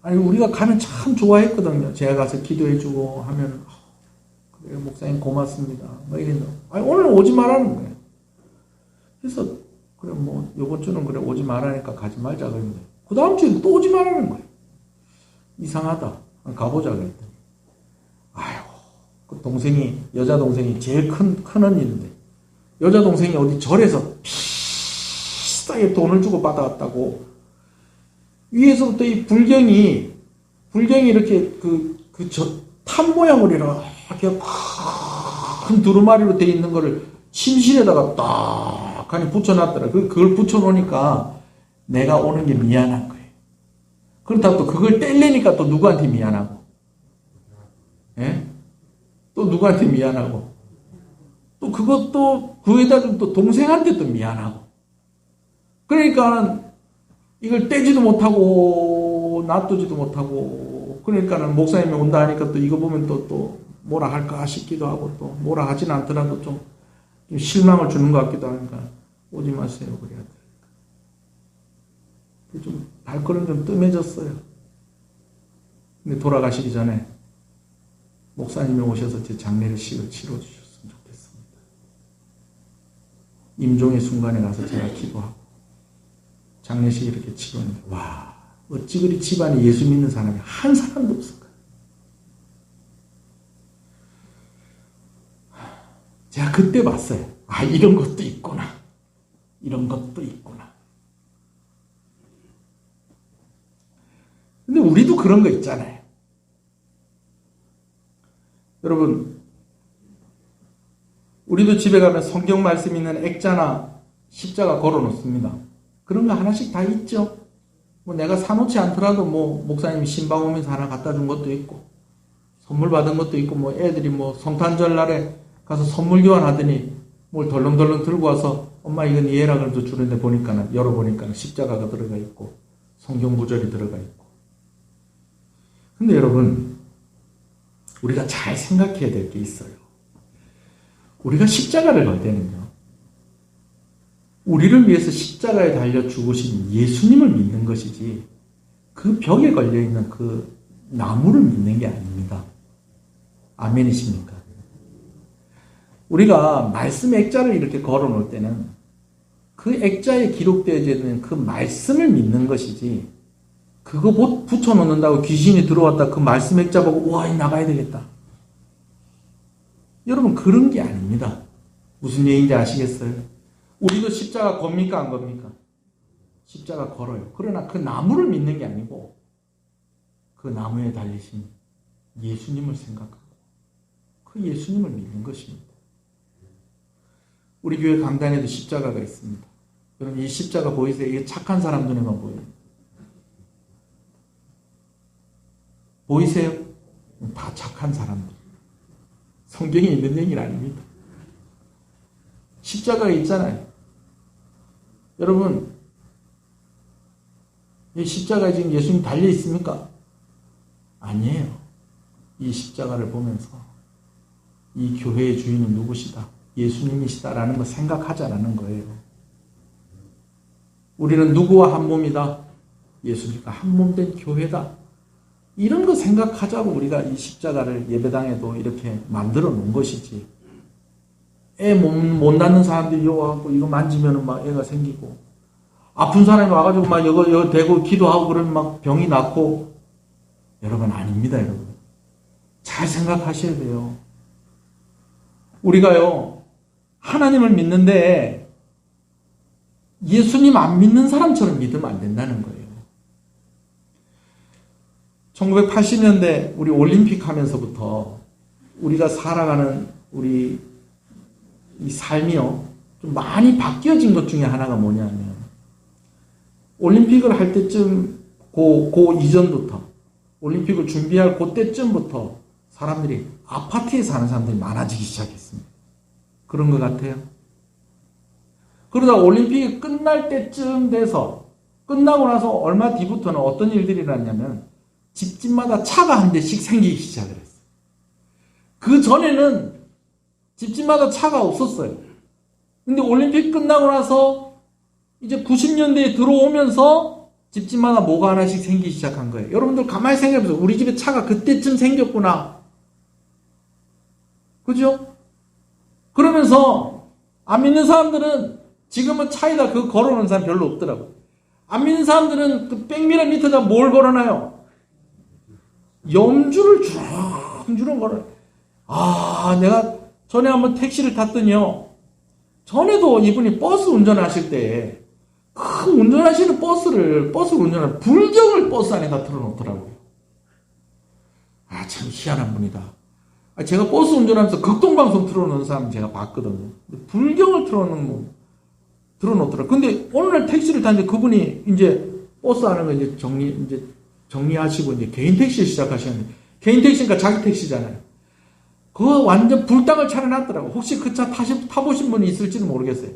아니 우리가 가면 참 좋아했거든요. 제가 가서 기도해주고 하면 그래요 목사님 고맙습니다. 뭐 이랬는데 아니 오늘 오지 말라는 거예요. 그래서 그래 뭐 요번 주는 그래 오지 말라니까 가지 말자 그랬는데 그 다음 주에 또 오지 말라는 거예요. 이상하다. 가보자 그랬더니 아유 그 동생이 여자 동생이 제일 큰 언니인데 여자 동생이 어디 절에서 비싸게 돈을 주고 받아왔다고 위에서부터 이 불경이 이렇게 탑 모양으로 이렇게 큰 두루마리로 되어 있는 거를 침실에다가 딱 하니 붙여놨더라. 그걸 붙여놓으니까 내가 오는 게 미안한 거예요. 그렇다고 또 그걸 떼려니까 또 누구한테 미안하고, 예? 또 누구한테 미안하고, 또 그것도 그에다 좀 또 동생한테 또 미안하고. 그러니까 이걸 떼지도 못하고 놔두지도 못하고 그러니까는 목사님이 온다 하니까 또 이거 보면 또 뭐라 할까 싶기도 하고 또 뭐라 하진 않더라도 좀 실망을 주는 것 같기도 하니까 오지 마세요 그래야 돼. 좀 발걸음 좀 뜸해졌어요. 근데 돌아가시기 전에 목사님이 오셔서 제 장례식을 치러주셨으면 좋겠습니다. 임종의 순간에 가서 제가 기도하고 장례식 이렇게 치렀는데 와 어찌 그리 집안에 예수 믿는 사람이 한 사람도 없을까. 제가 그때 봤어요. 아 이런 것도 있구나. 이런 것도 있구나. 근데 우리도 그런 거 있잖아요. 여러분 우리도 집에 가면 성경 말씀 있는 액자나 십자가 걸어 놓습니다. 그런 거 하나씩 다 있죠. 뭐 내가 사놓지 않더라도 뭐 목사님이 신방 오면서 하나 갖다 준 것도 있고 선물 받은 것도 있고 뭐 애들이 뭐 성탄절 날에 가서 선물 교환하더니 뭘 덜렁덜렁 들고 와서 엄마 이건 이해라 그래서 주는데 보니까는 열어보니까는 십자가가 들어가 있고 성경 구절이 들어가 있고. 근데 여러분 우리가 잘 생각해야 될 게 있어요. 우리가 십자가를 걸 때는요. 우리를 위해서 십자가에 달려 죽으신 예수님을 믿는 것이지 그 벽에 걸려있는 그 나무를 믿는 게 아닙니다. 아멘이십니까? 우리가 말씀 액자를 이렇게 걸어 놓을 때는 그 액자에 기록되어져 있는 그 말씀을 믿는 것이지 그거 붙여놓는다고 귀신이 들어왔다 그 말씀 액자 보고 와, 나가야 되겠다. 여러분, 그런 게 아닙니다. 무슨 얘기인지 아시겠어요? 우리도 십자가 겁니까 안 겁니까? 십자가 걸어요. 그러나 그 나무를 믿는 게 아니고 그 나무에 달리신 예수님을 생각하고 그 예수님을 믿는 것입니다. 우리 교회 강단에도 십자가가 있습니다. 여러분, 이 십자가 보이세요? 이게 착한 사람들에만 보여요. 보이세요? 다 착한 사람들. 성경에 있는 얘기는 아닙니다. 십자가가 있잖아요. 여러분, 이 십자가에 지금 예수님 달려 있습니까? 아니에요. 이 십자가를 보면서 이 교회의 주인은 누구시다? 예수님이시다라는 거 생각하자라는 거예요. 우리는 누구와 한 몸이다? 예수님과 한 몸 된 교회다. 이런 거 생각하자고 우리가 이 십자가를 예배당에도 이렇게 만들어 놓은 것이지. 애 못 낳는 사람들이 와갖고 이거 만지면 막 애가 생기고, 아픈 사람이 와가지고 막 이거 대고 기도하고 그러면 막 병이 낫고. 여러분, 아닙니다, 여러분. 잘 생각하셔야 돼요. 우리가요, 하나님을 믿는데 예수님 안 믿는 사람처럼 믿으면 안 된다는 거예요. 1980년대 우리 올림픽 하면서부터 우리가 살아가는 우리 이 삶이요, 좀 많이 바뀌어진 것 중에 하나가 뭐냐면, 올림픽을 할 때쯤, 그 이전부터, 올림픽을 준비할 그때쯤부터 사람들이 아파트에 사는 사람들이 많아지기 시작했습니다. 그런 것 같아요. 그러다 올림픽이 끝날 때쯤 돼서, 끝나고 나서 얼마 뒤부터는 어떤 일들이 일어났냐면, 집집마다 차가 한 대씩 생기기 시작을 했어요. 그 전에는 집집마다 차가 없었어요. 근데 올림픽 끝나고 나서 이제 90년대에 들어오면서 집집마다 뭐가 하나씩 생기기 시작한 거예요. 여러분들 가만히 생각해보세요. 우리 집에 차가 그때쯤 생겼구나. 그죠? 그러면서 안 믿는 사람들은 지금은 차에다 그거 걸어놓은 사람 별로 없더라고요. 안 믿는 사람들은 그 백미러 밑에다 뭘 걸어놔요? 염주를 주렁주렁 걸어요. 내가 전에 한번 택시를 탔더니요, 전에도 이분이 버스 운전하실 때 그 운전하시는 버스를 운전하는 불경을 버스 안에다 틀어놓더라고요. 참 희한한 분이다. 제가 버스 운전하면서 극동방송 틀어놓는 사람 제가 봤거든요. 불경을 틀어놓더라고요. 근데 오늘 택시를 탔는데 그분이 이제 버스 안에 거 이제 정리하시고 이제 개인 택시를 시작하셨는데, 개인 택시니까 자기 택시잖아요. 그거 완전 불땅을 차려놨더라고. 혹시 그 차 타보신 분이 있을지는 모르겠어요.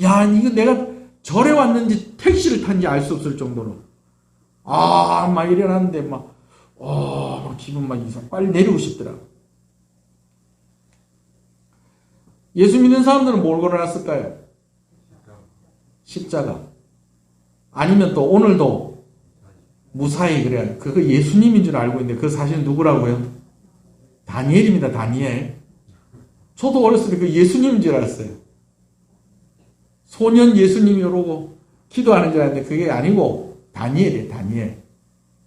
야, 이거 내가 절에 왔는지 택시를 탄지 알 수 없을 정도로. 막 일어났는데 막 기분 막 이상. 빨리 내리고 싶더라고. 예수 믿는 사람들은 뭘 걸어놨을까요? 십자가. 아니면 또 오늘도 무사히 그래야 그거 예수님인 줄 알고 있는데 그 사실은 누구라고요? 다니엘입니다. 다니엘. 저도 어렸을 때 그 예수님인 줄 알았어요. 소년 예수님이 오고 기도하는 줄 알았는데 그게 아니고 다니엘이에요. 다니엘.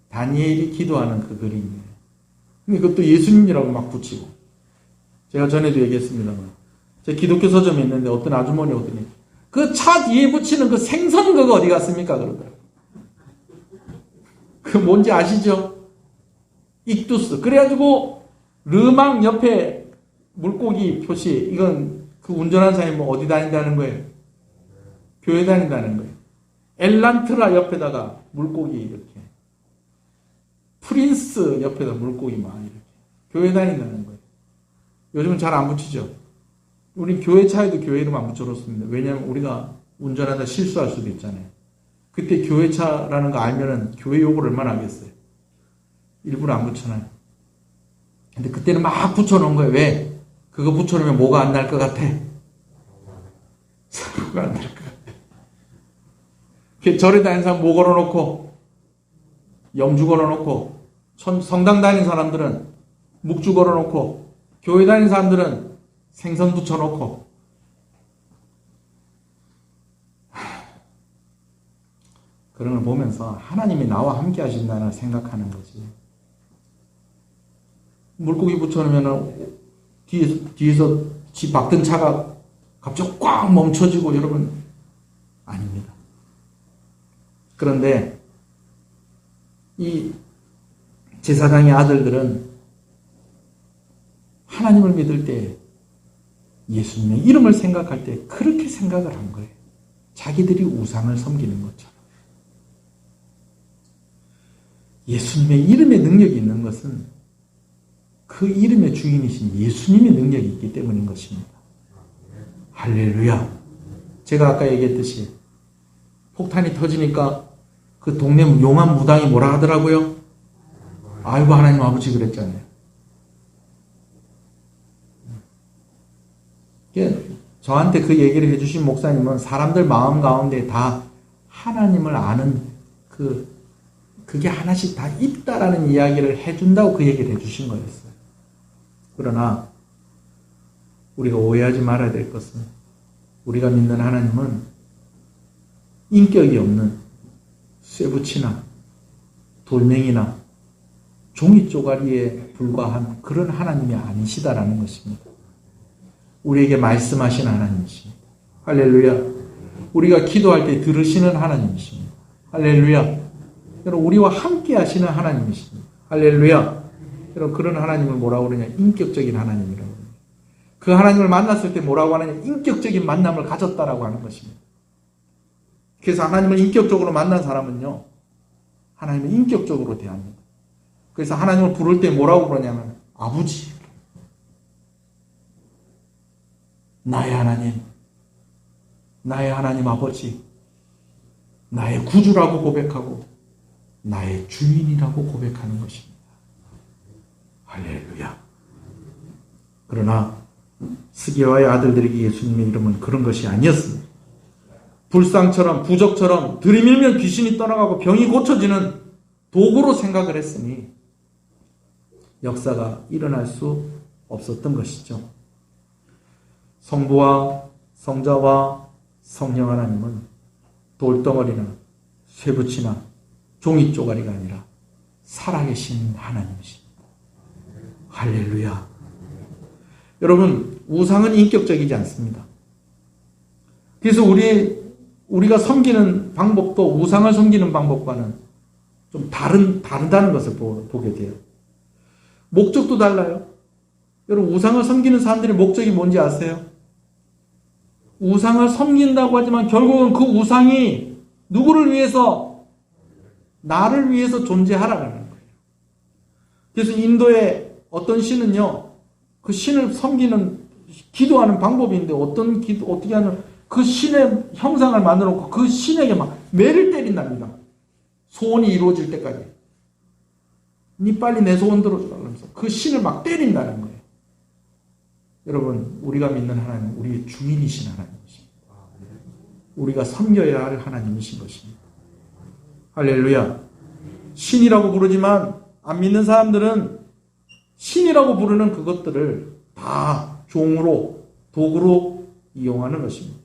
다니엘이 기도하는 그 그림이에요. 근데 그것도 예수님이라고 막 붙이고. 제가 전에도 얘기했습니다만, 제 기독교 서점에 있는데 어떤 아주머니 오더니 그 차 뒤에 붙이는 그 생선 그거 어디 갔습니까? 그러더라고요. 그 뭔지 아시죠? 익두스. 그래가지고 르망 옆에 물고기 표시, 이건 그 운전한 사람이 뭐 어디 다닌다는 거예요? 교회 다닌다는 거예요. 엘란트라 옆에다가 물고기 이렇게. 프린스 옆에다 물고기 막 이렇게. 교회 다닌다는 거예요. 요즘은 잘 안 붙이죠? 우리 교회 차에도 교회 이름 안 붙여놓습니다. 왜냐하면 우리가 운전하다 실수할 수도 있잖아요. 그때 교회 차라는 거 알면은 교회 욕을 얼마나 하겠어요. 일부러 안 붙여놔요. 근데 그때는 막 붙여놓은 거예요. 왜? 그거 붙여놓으면 뭐가 안 날 것 같아? 사고가 안 날 것 같아. 절에 다니는 사람 뭐 걸어놓고? 염주 걸어놓고, 성당 다니는 사람들은 묵주 걸어놓고, 교회 다니는 사람들은 생선 붙여놓고. 그런 걸 보면서 하나님이 나와 함께 하신다는 생각하는 거지. 물고기 붙여놓으면 뒤에서 지 박던 차가 갑자기 꽉 멈춰지고 여러분 아닙니다. 그런데 이 제사장의 아들들은 하나님을 믿을 때 예수님의 이름을 생각할 때 그렇게 생각을 한 거예요. 자기들이 우상을 섬기는 것처럼. 예수님의 이름의 능력이 있는 것은 그 이름의 주인이신 예수님의 능력이 있기 때문인 것입니다. 할렐루야. 제가 아까 얘기했듯이 폭탄이 터지니까 그 동네 용한 무당이 뭐라 하더라고요? 아이고 하나님 아버지 그랬잖아요. 저한테 그 얘기를 해주신 목사님은 사람들 마음 가운데 다 하나님을 아는 그게 하나씩 다 있다라는 이야기를 해준다고 그 얘기를 해주신 거였어요. 그러나 우리가 오해하지 말아야 될 것은 우리가 믿는 하나님은 인격이 없는 쇠붙이나 돌멩이나 종이 쪼가리에 불과한 그런 하나님이 아니시다라는 것입니다. 우리에게 말씀하신 하나님이십니다. 할렐루야. 우리가 기도할 때 들으시는 하나님이십니다. 할렐루야. 여러분 우리와 함께 하시는 하나님이십니다. 할렐루야. 여러분 그런 하나님을 뭐라고 그러냐? 인격적인 하나님이라고 그래요. 그 하나님을 만났을 때 뭐라고 하느냐? 인격적인 만남을 가졌다라고 하는 것입니다. 그래서 하나님을 인격적으로 만난 사람은요, 하나님을 인격적으로 대합니다. 그래서 하나님을 부를 때 뭐라고 그러냐면 아버지, 나의 하나님, 나의 하나님 아버지, 나의 구주라고 고백하고 나의 주인이라고 고백하는 것입니다. 할렐루야. 그러나 스게와의 아들들에게 예수님의 이름은 그런 것이 아니었습니다. 불상처럼 부적처럼 들이밀면 귀신이 떠나가고 병이 고쳐지는 도구로 생각을 했으니 역사가 일어날 수 없었던 것이죠. 성부와 성자와 성령 하나님은 돌덩어리나 쇠붙이나 종이 쪼가리가 아니라 살아계신 하나님이십니다. 할렐루야. 여러분 우상은 인격적이지 않습니다. 그래서 우리가 섬기는 방법도 우상을 섬기는 방법과는 좀 다르다는 것을 보게 돼요. 목적도 달라요. 여러분 우상을 섬기는 사람들의 목적이 뭔지 아세요? 우상을 섬긴다고 하지만 결국은 그 우상이 누구를 위해서? 나를 위해서 존재하라는 거예요. 그래서 인도의 어떤 신은요, 그 신을 섬기는, 기도하는 방법이 있는데 어떻게 하는, 그 신의 형상을 만들어 놓고 그 신에게 막 매를 때린답니다. 소원이 이루어질 때까지. 니 빨리 내 소원 들어주라 그러면서 그 신을 막 때린다는 거예요. 여러분, 우리가 믿는 하나님은 우리의 주인이신 하나님이십니다. 우리가 섬겨야 할 하나님이신 것입니다. 할렐루야. 신이라고 부르지만 안 믿는 사람들은 신이라고 부르는 그것들을 다 종으로, 도구로 이용하는 것입니다.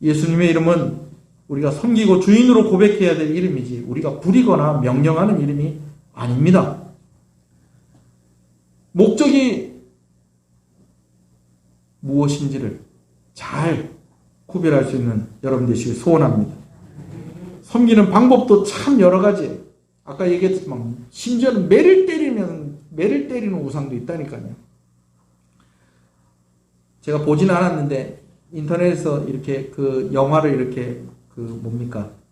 예수님의 이름은 우리가 섬기고 주인으로 고백해야 될 이름이지 우리가 부리거나 명령하는 이름이 아닙니다. 목적이 무엇인지를 잘 구별할 수 있는 여러분 되시길 소원합니다. 섬기는 방법도 참 여러 가지. 아까 얘기했지만 심지어는 매를 때리는 우상도 있다니까요. 제가 보지는 않았는데 인터넷에서 이렇게 그 영화를 이렇게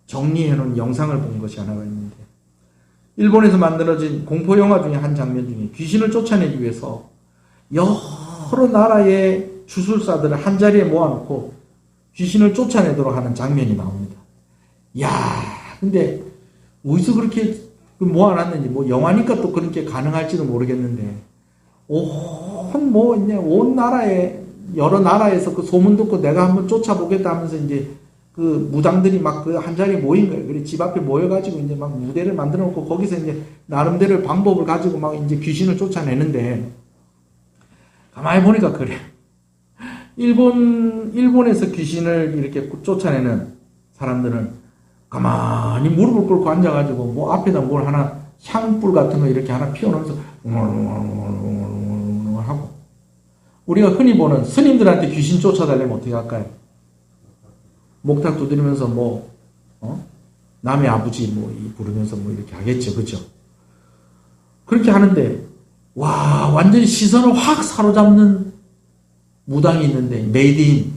정리해 놓은 영상을 본 것이 하나가 있는데, 일본에서 만들어진 공포 영화 중에 한 장면 중에 귀신을 쫓아내기 위해서 여러 나라의 주술사들을 한 자리에 모아놓고 귀신을 쫓아내도록 하는 장면이 나옵니다. 야, 근데 어디서 그렇게 모아놨는지, 뭐 영화니까 또 그렇게 가능할지도 모르겠는데, 온 나라에, 여러 나라에서 그 소문 듣고 내가 한번 쫓아보겠다 하면서 이제 그 무당들이 막 그 한 자리에 모인 거예요. 그래 집 앞에 모여가지고 이제 막 무대를 만들어 놓고 거기서 이제 나름대로 방법을 가지고 막 이제 귀신을 쫓아내는데, 가만히 보니까 그래. 일본에서 귀신을 이렇게 쫓아내는 사람들은 가만히 무릎을 꿇고 앉아가지고 뭐 앞에다 뭘 하나 향불 같은 거 이렇게 하나 피워놓으면서 하고, 우리가 흔히 보는 스님들한테 귀신 쫓아달라면 어떻게 할까요? 목탁 두드리면서 남의 아버지 부르면서 이렇게 하겠죠. 그죠? 그렇게 하는데, 와, 완전히 시선을 확 사로잡는 무당이 있는데, 메이드인.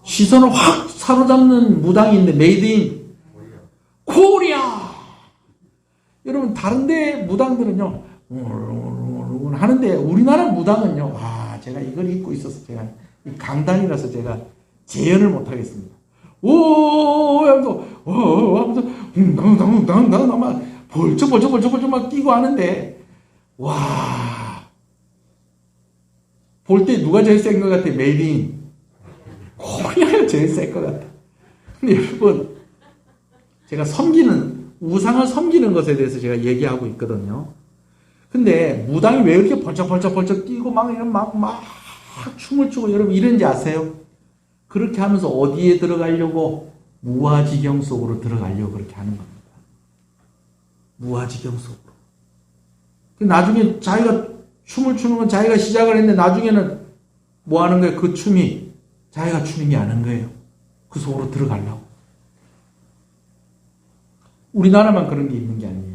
시선을 확 사로잡는 무당이 있는데, 메이드인. 코리아! 여러분, 다른데 무당들은요, 하는데, 우리나라 무당은요, 제가 이걸 입고 있어서 제가, 강단이라서 제가 재연을 못하겠습니다. 하면서 막 벌쩍 막 뛰고 하는데, 와, 볼 때 누가 제일 센 것 같아? 메이드인. 코리아가 제일 센 것 같아. 근데 여러분, 제가 우상을 섬기는 것에 대해서 제가 얘기하고 있거든요. 근데 무당이 왜 이렇게 벌쩍 뛰고 막 춤을 추고 여러분 이런지 아세요? 그렇게 하면서 어디에 들어가려고? 무아지경 속으로 들어가려고 그렇게 하는 겁니다. 무아지경 속으로. 나중에 자기가 춤을 추는 건 자기가 시작을 했는데 나중에는 뭐 하는 거예요? 그 춤이 자기가 추는 게 아닌 거예요. 그 속으로 들어가려고. 우리나라만 그런 게 있는 게 아니에요.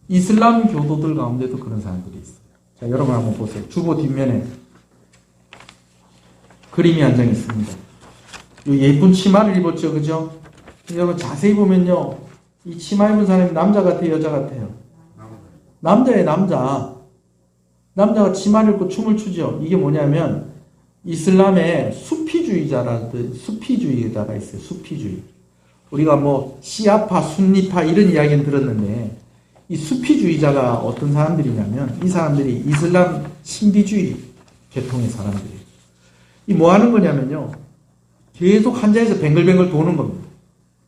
이슬람 교도들 가운데도 그런 사람들이 있어요. 자, 여러분 한번 보세요. 주보 뒷면에 그림이 한 장 있습니다. 예쁜 치마를 입었죠, 그죠? 여러분 자세히 보면요, 이 치마 입은 사람이 남자 같아요, 여자 같아요? 남자예요, 남자. 남자가 치마를 입고 춤을 추죠. 이게 뭐냐면 이슬람에 수피주의자가 있어요. 수피주의. 우리가 시아파, 순니파 이런 이야기는 들었는데, 이 수피주의자가 어떤 사람들이냐면, 이 사람들이 이슬람 신비주의 계통의 사람들이에요. 이 뭐 하는 거냐면요, 계속 한 자리에서 뱅글뱅글 도는 겁니다.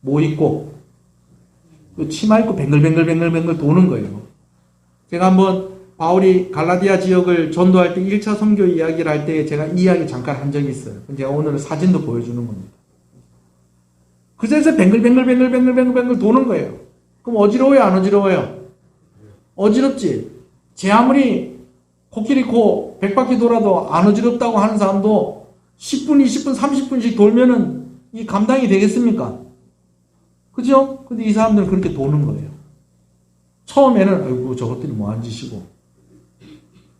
뭐 입고, 치마 입고 뱅글뱅글 도는 거예요. 제가 한번 바울이 갈라디아 지역을 전도할 때 1차 선교 이야기를 할 때 제가 이 이야기 잠깐 한 적이 있어요. 제가 오늘은 사진도 보여주는 겁니다. 그 자리에서 뱅글뱅글 도는 거예요. 그럼 어지러워요, 안 어지러워요? 어지럽지? 제 아무리 코끼리코 100바퀴 돌아도 안 어지럽다고 하는 사람도 10분, 20분, 30분씩 돌면은 이 감당이 되겠습니까? 그죠? 근데 이 사람들은 그렇게 도는 거예요. 처음에는, 아이고, 저것들이 뭐 하는 짓이고.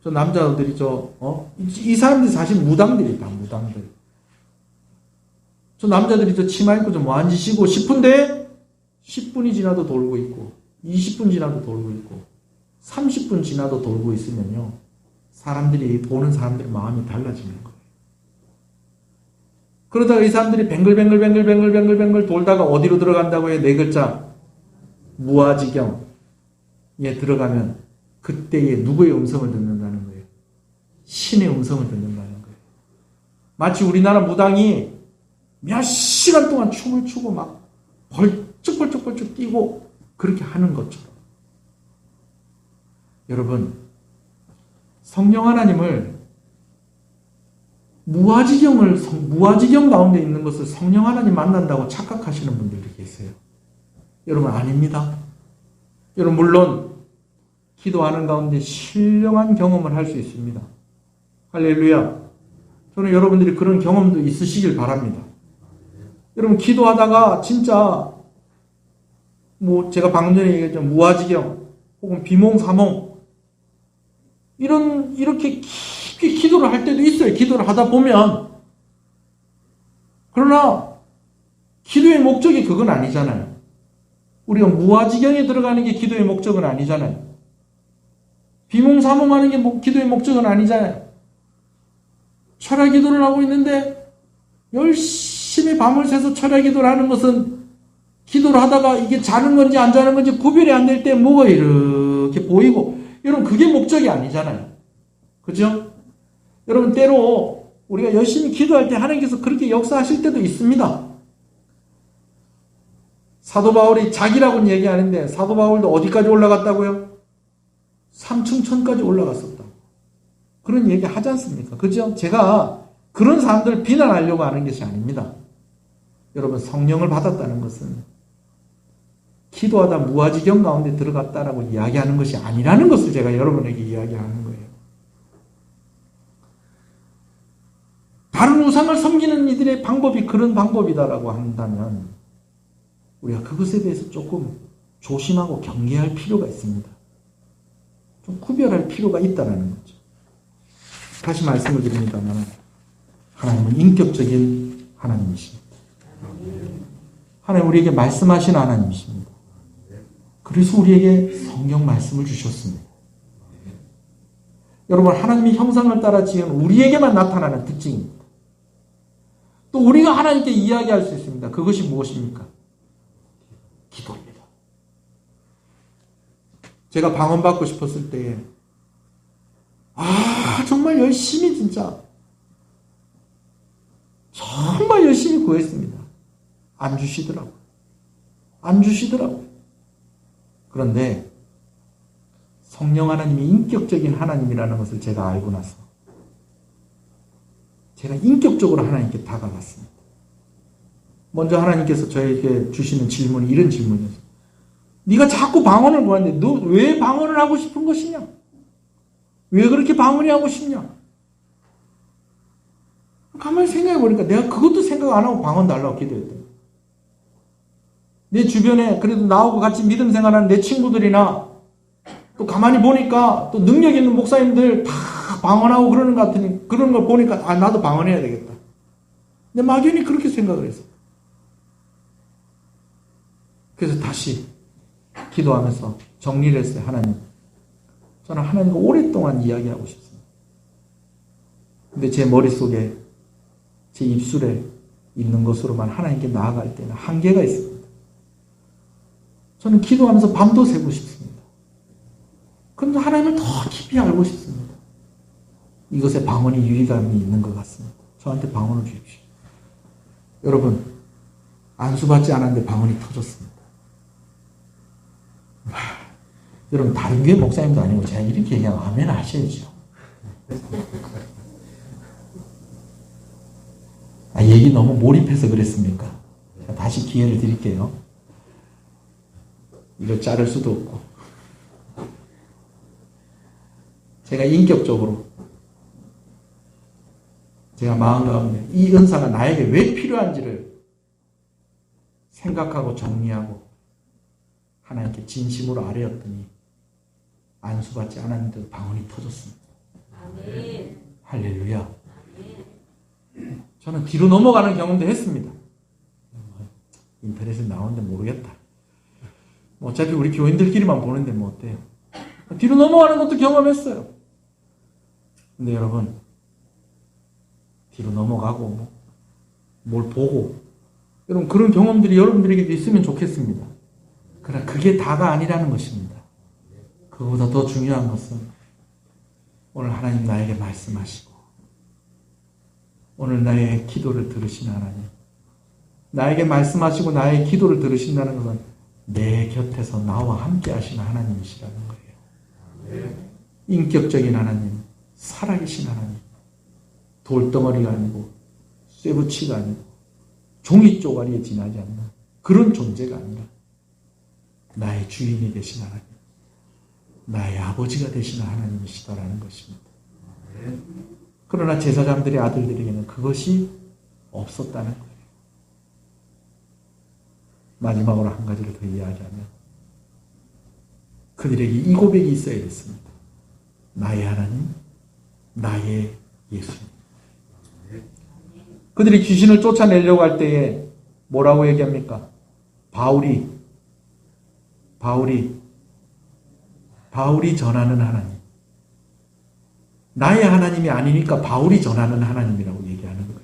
저 남자들이 이 사람들이 사실 무당들이다, 무당들. 저 남자들이 저 치마 입고 저 뭐 하는 짓이고 싶은데, 10분이 지나도 돌고 있고, 20분 지나도 돌고 있고, 30분 지나도 돌고 있으면요, 보는 사람들의 마음이 달라지는 거예요. 그러다가 이 사람들이 뱅글뱅글 돌다가 어디로 들어간다고 해요? 네 글자. 무아지경에 들어가면 그때에 누구의 음성을 듣는다는 거예요? 신의 음성을 듣는다는 거예요. 마치 우리나라 무당이 몇 시간 동안 춤을 추고 막 벌쩍 뛰고 그렇게 하는 것처럼. 여러분, 성령 하나님을 무아지경 가운데 있는 것을 성령 하나님 만난다고 착각하시는 분들이 계세요. 여러분, 아닙니다. 여러분, 물론 기도하는 가운데 신령한 경험을 할 수 있습니다. 할렐루야. 저는 여러분들이 그런 경험도 있으시길 바랍니다. 여러분, 기도하다가 진짜 제가 방금 전에 얘기했던 무아지경 혹은 비몽사몽 이렇게 깊이 기도를 할 때도 있어요. 기도를 하다 보면. 그러나 기도의 목적이 그건 아니잖아요. 우리가 무아지경에 들어가는 게 기도의 목적은 아니잖아요. 비몽사몽하는 게 기도의 목적은 아니잖아요. 철야 기도를 하고 있는데 열심히 밤을 새서 철야 기도를 하는 것은 기도를 하다가 이게 자는 건지 안 자는 건지 구별이 안 될 때 뭐가 이렇게 보이고, 여러분 그게 목적이 아니잖아요. 그죠? 여러분 때로 우리가 열심히 기도할 때 하나님께서 그렇게 역사하실 때도 있습니다. 사도 바울이 자기라고는 얘기하는데 사도 바울도 어디까지 올라갔다고요? 삼층천까지 올라갔었다. 그런 얘기 하지 않습니까? 그죠? 제가 그런 사람들을 비난하려고 하는 것이 아닙니다. 여러분, 성령을 받았다는 것은 기도하다 무아지경 가운데 들어갔다라고 이야기하는 것이 아니라는 것을 제가 여러분에게 이야기하는 거예요. 다른 우상을 섬기는 이들의 방법이 그런 방법이다라고 한다면 우리가 그것에 대해서 조금 조심하고 경계할 필요가 있습니다. 좀 구별할 필요가 있다는 거죠. 다시 말씀을 드립니다만 하나님은 인격적인 하나님이십니다. 하나님 우리에게 말씀하신 하나님이십니다. 그래서 우리에게 성경 말씀을 주셨습니다. 여러분, 하나님의 형상을 따라 지은 우리에게만 나타나는 특징입니다. 또 우리가 하나님께 이야기할 수 있습니다. 그것이 무엇입니까? 기도입니다. 제가 방언받고 싶었을 때에 정말 열심히 정말 열심히 구했습니다. 안 주시더라고요. 그런데 성령 하나님이 인격적인 하나님이라는 것을 제가 알고 나서 제가 인격적으로 하나님께 다가갔습니다. 먼저 하나님께서 저에게 주시는 질문이 이런 질문이었어요. 네가 자꾸 방언을 구하는데 너 왜 방언을 하고 싶은 것이냐? 왜 그렇게 방언이 하고 싶냐? 가만히 생각해 보니까 내가 그것도 생각 안 하고 방언 달라고 기도했더니 내 주변에 그래도 나하고 같이 믿음 생활하는 내 친구들이나 또 가만히 보니까 또 능력 있는 목사님들 다 방언하고 그러는 것 같으니 그런 걸 보니까 나도 방언해야 되겠다. 근데 막연히 그렇게 생각을 했어. 그래서 다시 기도하면서 정리를 했어요. 하나님, 저는 하나님과 오랫동안 이야기하고 싶습니다. 근데 제 머릿속에 제 입술에 있는 것으로만 하나님께 나아갈 때는 한계가 있습니다. 저는 기도하면서 밤도 새고 싶습니다. 그런데 하나님을 더 깊이 알고 싶습니다. 이것에 방언이 유의감이 있는 것 같습니다. 저한테 방언을 주십시오. 여러분, 안수받지 않았는데 방언이 터졌습니다. 여러분, 다른 교회 목사님도 아니고 제가 이렇게 얘기하면 아멘 하셔야죠. 얘기 너무 몰입해서 그랬습니까? 다시 기회를 드릴게요. 이걸 자를 수도 없고. 제가 인격적으로 제가 마음 가운데 이 은사가 나에게 왜 필요한지를 생각하고 정리하고 하나님께 진심으로 아뢰었더니 안수받지 않았는데도 방언이 터졌습니다. 아멘. 할렐루야. 아멘. 저는 뒤로 넘어가는 경험도 했습니다. 인터넷에 나오는데 모르겠다. 어차피 우리 교인들끼리만 보는데 뭐 어때요? 뒤로 넘어가는 것도 경험했어요. 근데 여러분, 뒤로 넘어가고 뭘 보고 여러분 그런 경험들이 여러분들에게도 있으면 좋겠습니다. 그러나 그게 다가 아니라는 것입니다. 그보다 더 중요한 것은 오늘 하나님 나에게 말씀하시고 오늘 나의 기도를 들으시는 하나님, 나에게 말씀하시고 나의 기도를 들으신다는 것은 내 곁에서 나와 함께 하시는 하나님이시라는 거예요. 인격적인 하나님, 살아계신 하나님, 돌덩어리가 아니고 쇠붙이가 아니고 종이 쪼가리에 지나지 않는 그런 존재가 아니라 나의 주인이 되신 하나님, 나의 아버지가 되시는 하나님이시다라는 것입니다. 그러나 제사장들의 아들들에게는 그것이 없었다는 거예요. 마지막으로 한 가지를 더 이야기하면 그들에게 이 고백이 있어야 됐습니다. 나의 하나님, 나의 예수님. 그들이 귀신을 쫓아내려고 할 때에 뭐라고 얘기합니까? 바울이 전하는 하나님. 나의 하나님이 아니니까 바울이 전하는 하나님이라고 얘기하는 거예요.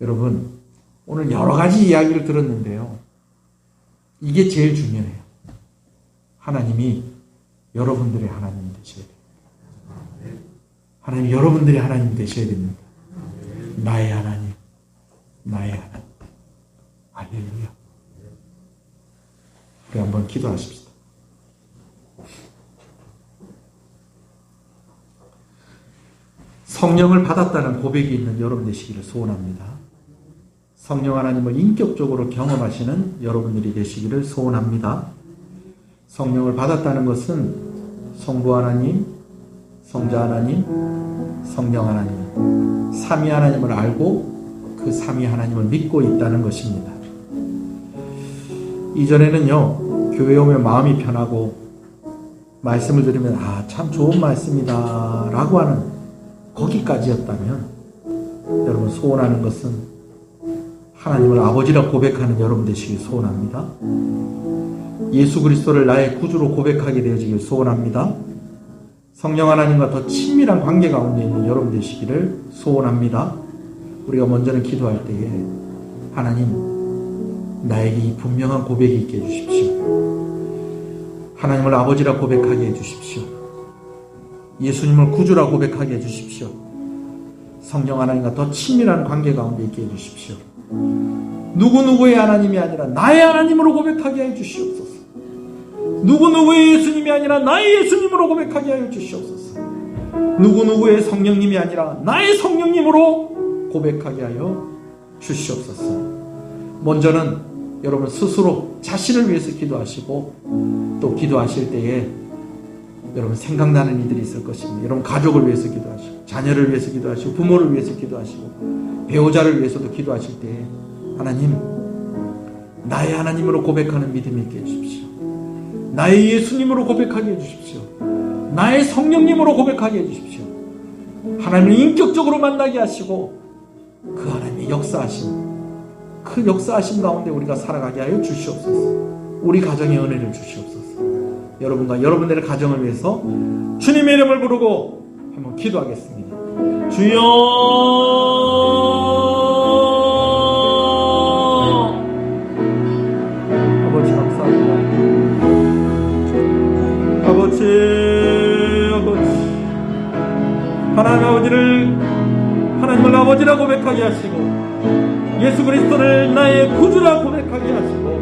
여러분, 오늘 여러 가지 이야기를 들었는데요. 이게 제일 중요해요. 하나님이 여러분들의 하나님이 되셔야 돼요. 하나님이 여러분들의 하나님이 되셔야 됩니다. 나의 하나님, 나의 하나님. 할렐루야. 우리 한번 기도하십시다. 성령을 받았다는 고백이 있는 여러분 되시기를 소원합니다. 성령 하나님을 인격적으로 경험하시는 여러분들이 되시기를 소원합니다. 성령을 받았다는 것은 성부 하나님, 성자 하나님, 성령 하나님, 삼위 하나님을 알고 그 삼위 하나님을 믿고 있다는 것입니다. 이전에는요, 교회 오면 마음이 편하고 말씀을 들으면 참 좋은 말씀이다 라고 하는 거기까지였다면, 여러분 소원하는 것은 하나님을 아버지라 고백하는 여러분 되시길 소원합니다. 예수 그리스도를 나의 구주로 고백하게 되어지길 소원합니다. 성령 하나님과 더 친밀한 관계 가운데 있는 여러분 되시기를 소원합니다. 우리가 먼저는 기도할 때에 하나님, 나에게 이 분명한 고백이 있게 해주십시오. 하나님을 아버지라 고백하게 해주십시오. 예수님을 구주라 고백하게 해주십시오. 성령 하나님과 더 친밀한 관계 가운데 있게 해주십시오. 누구누구의 하나님이 아니라 나의 하나님으로 고백하게 해주시옵소서. 누구누구의 예수님이 아니라 나의 예수님으로 고백하게 하여 주시옵소서. 누구누구의 성령님이 아니라 나의 성령님으로 고백하게 하여 주시옵소서. 먼저는 여러분 스스로 자신을 위해서 기도하시고, 또 기도하실 때에 여러분 생각나는 이들이 있을 것입니다. 여러분 가족을 위해서 기도하시고, 자녀를 위해서 기도하시고, 부모를 위해서 기도하시고, 배우자를 위해서도 기도하실 때에 하나님, 나의 하나님으로 고백하는 믿음이 있게 해주십시오. 나의 예수님으로 고백하게 해주십시오. 나의 성령님으로 고백하게 해주십시오. 하나님을 인격적으로 만나게 하시고 그 하나님의 역사하심, 그 역사하심 가운데 우리가 살아가게 하여 주시옵소서. 우리 가정에 은혜를 주시옵소서. 여러분과 여러분들의 가정을 위해서 주님의 이름을 부르고 한번 기도하겠습니다. 주여, 아버지 감사합니다. 아버지, 하나님 아버지를 하나님을 아버지라 고백하게 하시고, 예수 그리스도를 나의 구주라 고백하게 하시고,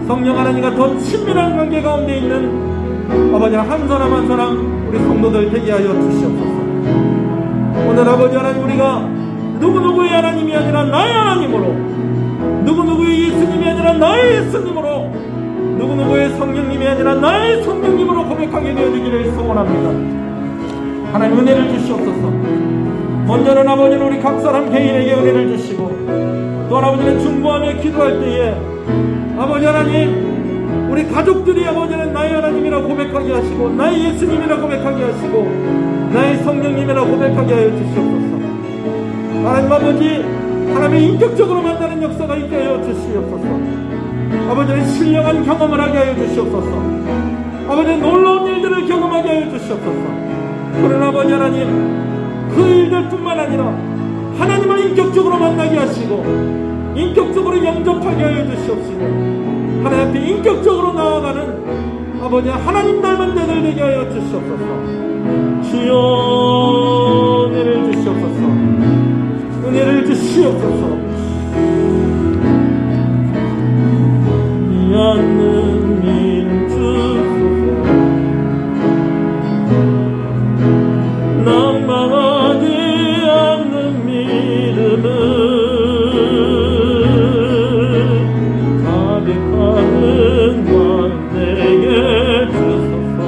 성령 하나님과 더 친밀한 관계 가운데 있는 아버지 한 사람 한 사람 우리 성도들 되게 하여 주시옵소서. 오늘 아버지 하나님, 우리가 누구누구의 하나님이 아니라 나의 하나님으로, 누구누구의 예수님이 아니라 나의 예수님으로, 누구누구의 성령님이 아니라 나의 성령님으로 고백하게 되어주기를 소원합니다. 하나님 은혜를 주시옵소서. 먼저는 아버지는 우리 각 사람 개인에게 은혜를 주시고, 또 아버지는 중보하며 기도할 때에 아버지 하나님, 우리 가족들이 아버지는 나의 하나님이라 고백하게 하시고, 나의 예수님이라 고백하게 하시고, 나의 성령님이라 고백하게 하여 주시옵소서. 하나님 아버지, 하나님의 인격적으로 만나는 역사가 있게 하여 주시옵소서. 아버지는 신령한 경험을 하게 하여 주시옵소서. 아버지는 놀라운 일들을 경험하게 하여 주시옵소서. 그러나 아버지 하나님, 그 일들뿐만 아니라 하나님을 인격적으로 만나게 하시고 인격적으로 영접하게 하여 주시옵시고, 하나님 앞에 인격적으로 나아가는 아버지 하나님 닮은 자들 되게 하여 주시옵소서. 주여 은혜를 주시옵소서. 은혜를 주시옵소서. 않는 민주 낭망하지 않는 믿음을 가득하는 마음 내게 주소서.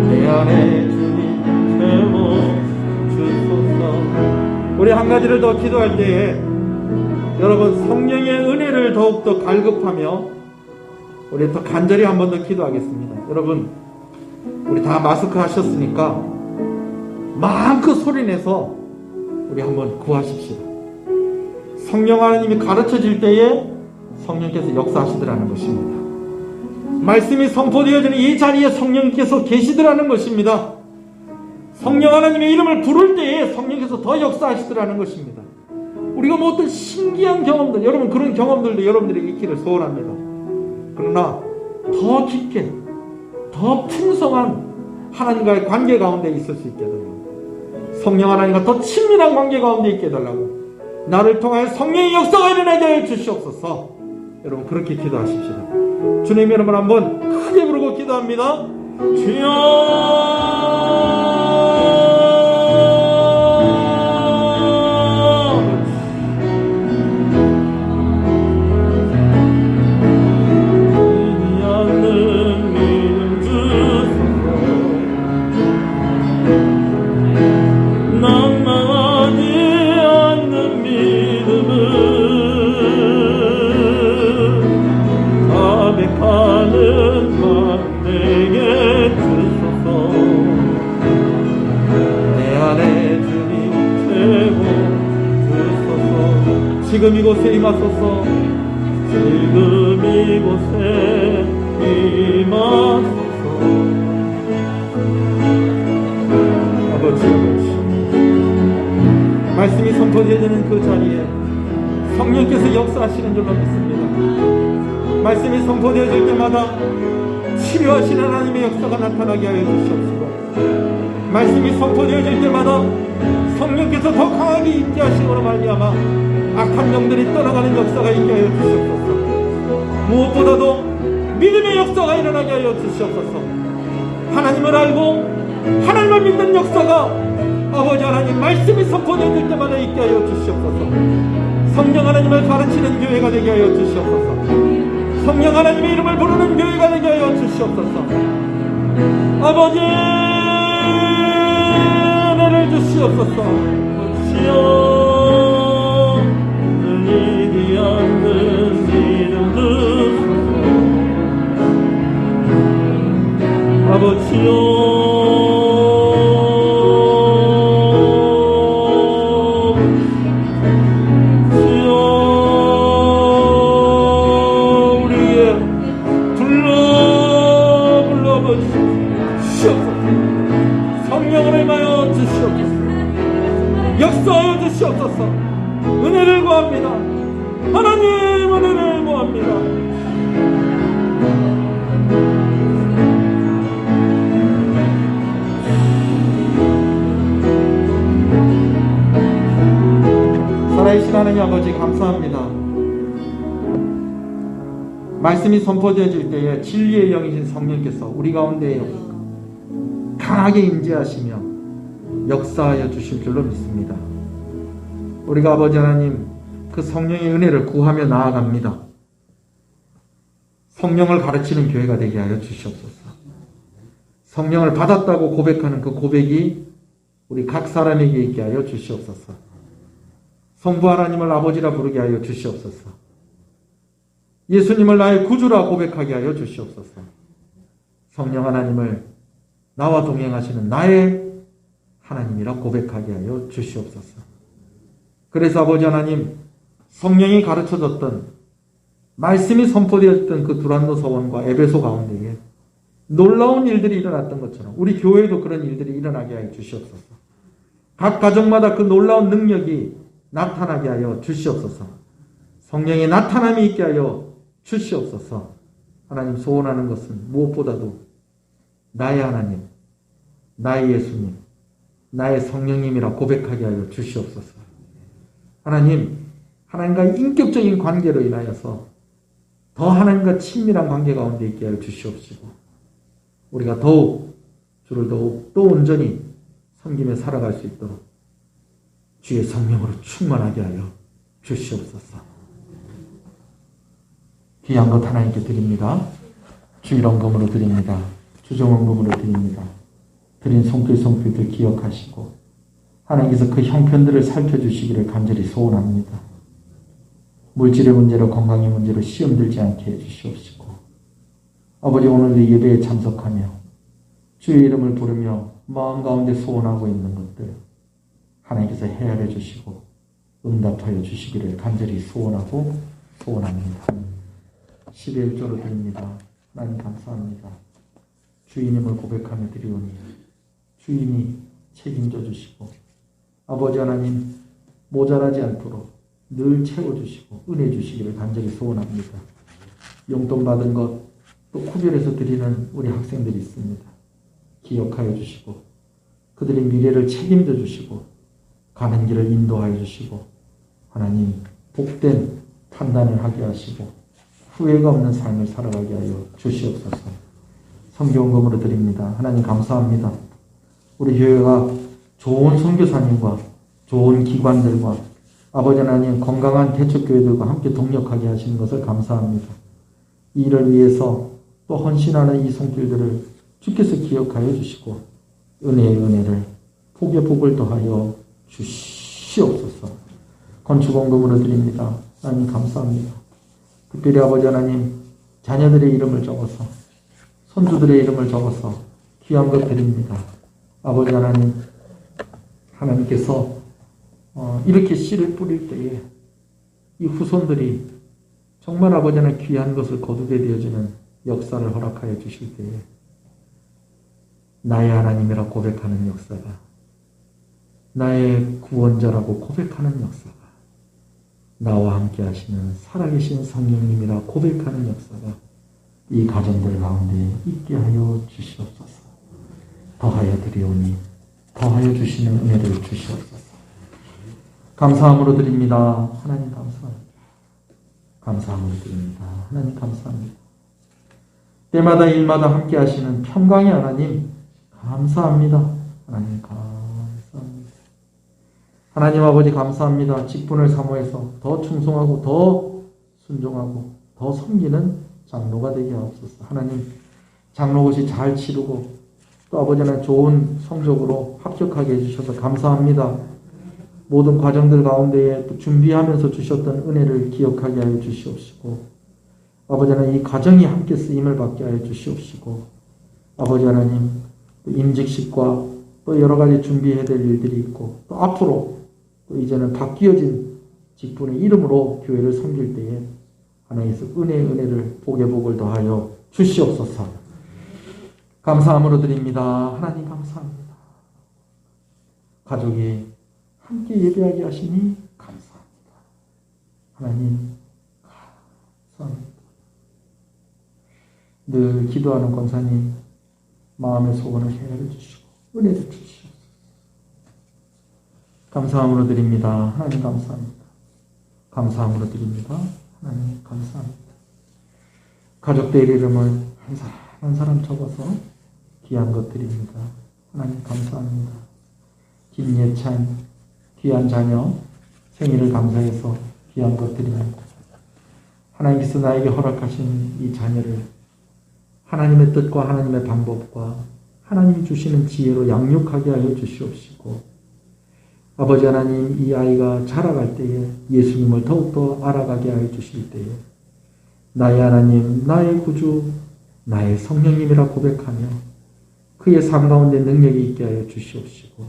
내 안에 주님 채워 주소서. 우리 한 가지를 더 기도할 때에 여러분 성령의 은혜를 더욱더 갈급하며 우리 더 간절히 한 번 더 기도하겠습니다. 여러분 우리 다 마스크 하셨으니까 마음껏 소리내서 우리 한번 구하십시다. 성령 하나님이 가르쳐질 때에 성령께서 역사하시더라는 것입니다. 말씀이 선포되어지는 이 자리에 성령께서 계시더라는 것입니다. 성령 하나님의 이름을 부를 때에 성령께서 더 역사하시더라는 것입니다. 우리가 뭐 어떤 신기한 경험들, 여러분 그런 경험들도 여러분들에게 있기를 소원합니다. 그러나 더 깊게, 더 풍성한 하나님과의 관계 가운데 있을 수 있게 해달라고, 성령 하나님과 더 친밀한 관계 가운데 있게 해달라고, 나를 통하여 성령의 역사가 일어나게 하여 주시옵소서. 여러분 그렇게 기도하십시다. 주님 여러분 한번 크게 부르고 기도합니다. 주여 지금 이곳에 임하소서. 지금 이곳에 임하소서. 아버지, 말씀이 선포되어지는 그 자리에 성령께서 역사하시는 줄로 믿습니다. 말씀이 선포되어질 때마다 치료하시는 하나님의 역사가 나타나게 하여 주시옵시고, 말씀이 선포되어질 때마다 성령께서 더 강하게 있게 하심으로 말미암아 악한 영들이 떠나가는 역사가 있게 하여 주시옵소서. 무엇보다도 믿음의 역사가 일어나게 하여 주시옵소서. 하나님을 알고 하나님을 믿는 역사가 아버지 하나님 말씀이 선포되어질 때마다 있게 하여 주시옵소서. 성령 하나님을 가르치는 교회가 되게 하여 주시옵소서. 성령 하나님의 이름을 부르는 교회가 되게 하여 주시옵소서. 아버지 은혜를 주시옵소서. 주여 들리지 않는 이름 주소서. 아버지여 역사하여 주시옵소서. 은혜를 구합니다. 하나님 은혜를 구합니다. 살아계신 하나님 아버지 감사합니다. 말씀이 선포되어질 때에 진리의 영이신 성령께서 우리 가운데 강하게 임재하시며 역사하여 주실 줄로 믿습니다. 우리가 아버지 하나님 그 성령의 은혜를 구하며 나아갑니다. 성령을 가르치는 교회가 되게 하여 주시옵소서. 성령을 받았다고 고백하는 그 고백이 우리 각 사람에게 있게 하여 주시옵소서. 성부 하나님을 아버지라 부르게 하여 주시옵소서. 예수님을 나의 구주라 고백하게 하여 주시옵소서. 성령 하나님을 나와 동행하시는 나의 하나님이라 고백하게 하여 주시옵소서. 그래서 아버지 하나님 성령이 가르쳐졌던 말씀이 선포되었던 그 두란노 서원과 에베소 가운데에 놀라운 일들이 일어났던 것처럼 우리 교회에도 그런 일들이 일어나게 하여 주시옵소서. 각 가정마다 그 놀라운 능력이 나타나게 하여 주시옵소서. 성령의 나타남이 있게 하여 주시옵소서. 하나님 소원하는 것은 무엇보다도 나의 하나님, 나의 예수님, 나의 성령님이라 고백하게 하여 주시옵소서. 하나님, 하나님과의 인격적인 관계로 인하여서 더 하나님과 친밀한 관계 가운데 있게 하여 주시옵시고 우리가 더욱 주를 더욱 또 온전히 섬기며 살아갈 수 있도록 주의 성령으로 충만하게 하여 주시옵소서. 귀한 것 하나님께 드립니다. 주일원금으로 드립니다. 주정원금으로 드립니다. 드린 손길들 기억하시고 하나님께서 그 형편들을 살펴주시기를 간절히 소원합니다. 물질의 문제로 건강의 문제로 시험 들지 않게 해주시옵시고 아버지 오늘도 예배에 참석하며 주의 이름을 부르며 마음 가운데 소원하고 있는 것들 하나님께서 헤아려 주시고 응답하여 주시기를 간절히 소원하고 소원합니다. 11조로 드립니다. 하나님 감사합니다. 주인임을 고백하며 드리오니 주인이 책임져 주시고 아버지 하나님 모자라지 않도록 늘 채워주시고 은혜 주시기를 간절히 소원합니다. 용돈 받은 것 또 구별해서 드리는 우리 학생들이 있습니다. 기억하여 주시고 그들의 미래를 책임져 주시고 가는 길을 인도하여 주시고 하나님 복된 판단을 하게 하시고 후회가 없는 삶을 살아가게 하여 주시옵소서. 선교원금으로 드립니다. 하나님 감사합니다. 우리 교회가 좋은 선교사님과 좋은 기관들과 아버지 하나님 건강한 개척교회들과 함께 동력하게 하시는 것을 감사합니다. 이 일을 위해서 또 헌신하는 이 손길들을 주께서 기억하여 주시고 은혜의 은혜를 복의 복을 더하여 주시옵소서. 건축원금으로 드립니다. 하나님 감사합니다. 특별히 아버지 하나님 자녀들의 이름을 적어서 손주들의 이름을 적어서 귀한 것 드립니다. 아버지 하나님 하나님께서 이렇게 씨를 뿌릴 때에 이 후손들이 정말 아버지 하나님 귀한 것을 거두게 되어지는 역사를 허락하여 주실 때에 나의 하나님이라 고백하는 역사가, 나의 구원자라고 고백하는 역사가, 나와 함께 하시는 살아계신 성령님이라 고백하는 역사가 이 가정들 가운데 있게 하여 주시옵소서. 더하여 드리오니 더하여 주시는 은혜를 주시옵소서. 감사함으로 드립니다. 하나님 감사합니다. 감사함으로 드립니다. 하나님 감사합니다. 때마다 일마다 함께 하시는 평강의 하나님 감사합니다. 하나님 감사합니다. 하나님 아버지 감사합니다. 직분을 사모해서 더 충성하고 더 순종하고 더 섬기는 장로가 되게 하옵소서. 하나님 장로것이 잘 치르고 또 아버지 하나님 좋은 성적으로 합격하게 해주셔서 감사합니다. 모든 과정들 가운데에 또 준비하면서 주셨던 은혜를 기억하게 하여 주시옵시고 아버지 하나님 이 가정이 함께 쓰임을 받게 하여 주시옵시고 아버지 하나님 또 임직식과 또 여러 가지 준비해야 될 일들이 있고 또 앞으로 또 이제는 바뀌어진 직분의 이름으로 교회를 섬길 때에 하나님께서 은혜를 복의 복을 더하여 주시옵소서. 감사함으로 드립니다. 하나님 감사합니다. 가족이 함께 예배하게 하시니 감사합니다. 하나님 감사합니다. 늘 기도하는 권사님 마음의 소원을 헤아려 주시고 은혜를 주시옵소서. 감사함으로 드립니다. 하나님 감사합니다. 감사함으로 드립니다. 하나님 감사합니다. 가족들 이름을 한 사람 한 사람 적어서 귀한 것 드립니다. 하나님 감사합니다. 김예찬 귀한 자녀 생일을 감사해서 귀한 것 드립니다. 하나님께서 나에게 허락하신 이 자녀를 하나님의 뜻과 하나님의 방법과 하나님이 주시는 지혜로 양육하게 하여 주시옵시고 아버지 하나님 이 아이가 자라갈 때에 예수님을 더욱더 알아가게 하여 주실 때에 나의 하나님 나의 구주 나의 성령님이라 고백하며 그의 삶 가운데 능력이 있게 하여 주시옵시고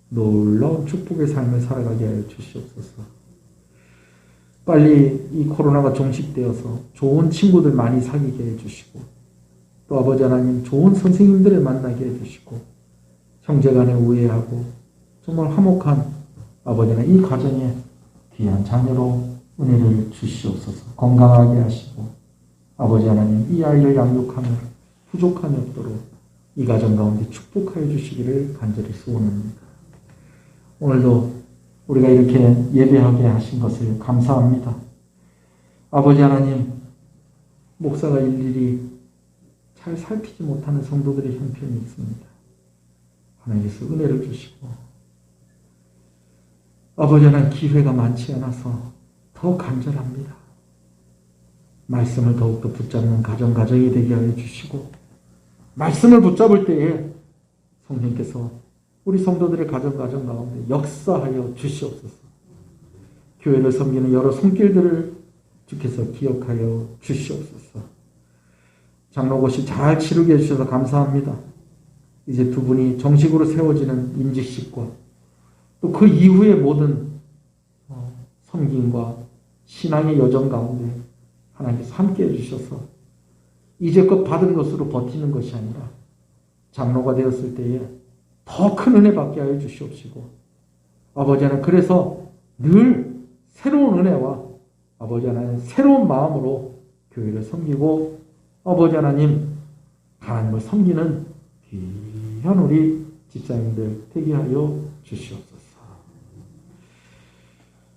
놀라운 축복의 삶을 살아가게 하여 주시옵소서. 빨리 이 코로나가 종식되어서 좋은 친구들 많이 사귀게 해주시고 또 아버지 하나님 좋은 선생님들을 만나게 해주시고 형제간에 우애하고 정말 화목한 아버지 하나님 이 가정에 귀한 자녀로 은혜를 주시옵소서. 건강하게 하시고 아버지 하나님 이 아이를 양육하며 부족함이 없도록 이 가정 가운데 축복하여 주시기를 간절히 소원합니다. 오늘도 우리가 이렇게 예배하게 하신 것을 감사합니다. 아버지 하나님 목사가 일일이 잘 살피지 못하는 성도들의 형편이 있습니다. 하나님께서 은혜를 주시고 아버지 하나님 기회가 많지 않아서 더 간절합니다. 말씀을 더욱더 붙잡는 가정이 되게 하여 주시고 말씀을 붙잡을 때에 성령께서 우리 성도들의 가정 가운데 역사하여 주시옵소서. 교회를 섬기는 여러 손길들을 주께서 기억하여 주시옵소서. 장로고시 잘 치르게 해주셔서 감사합니다. 이제 두 분이 정식으로 세워지는 임직식과 또 그 이후의 모든 섬김과 신앙의 여정 가운데 하나님께서 함께 해주셔서 이제껏 받은 것으로 버티는 것이 아니라 장로가 되었을 때에 더 큰 은혜 받게 하여 주시옵시고 아버지 하나님 그래서 늘 새로운 은혜와 아버지 하나님 새로운 마음으로 교회를 섬기고 아버지 하나님 하나님을 섬기는 귀한 우리 집사님들 되게 하여 주시옵소서.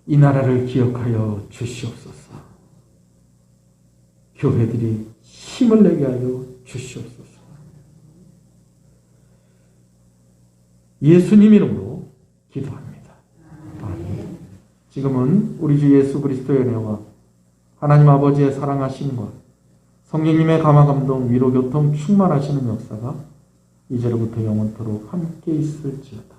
이 나라를 기억하여 주시옵소서. 교회들이 힘을 내게 하여 주시옵소서. 예수님 이름으로 기도합니다. 아멘. 지금은 우리 주 예수 그리스도의 은혜와 하나님 아버지의 사랑하심과 성령님의 감화 감동 위로 교통 충만하시는 역사가 이제로부터 영원토록 함께 있을지어다.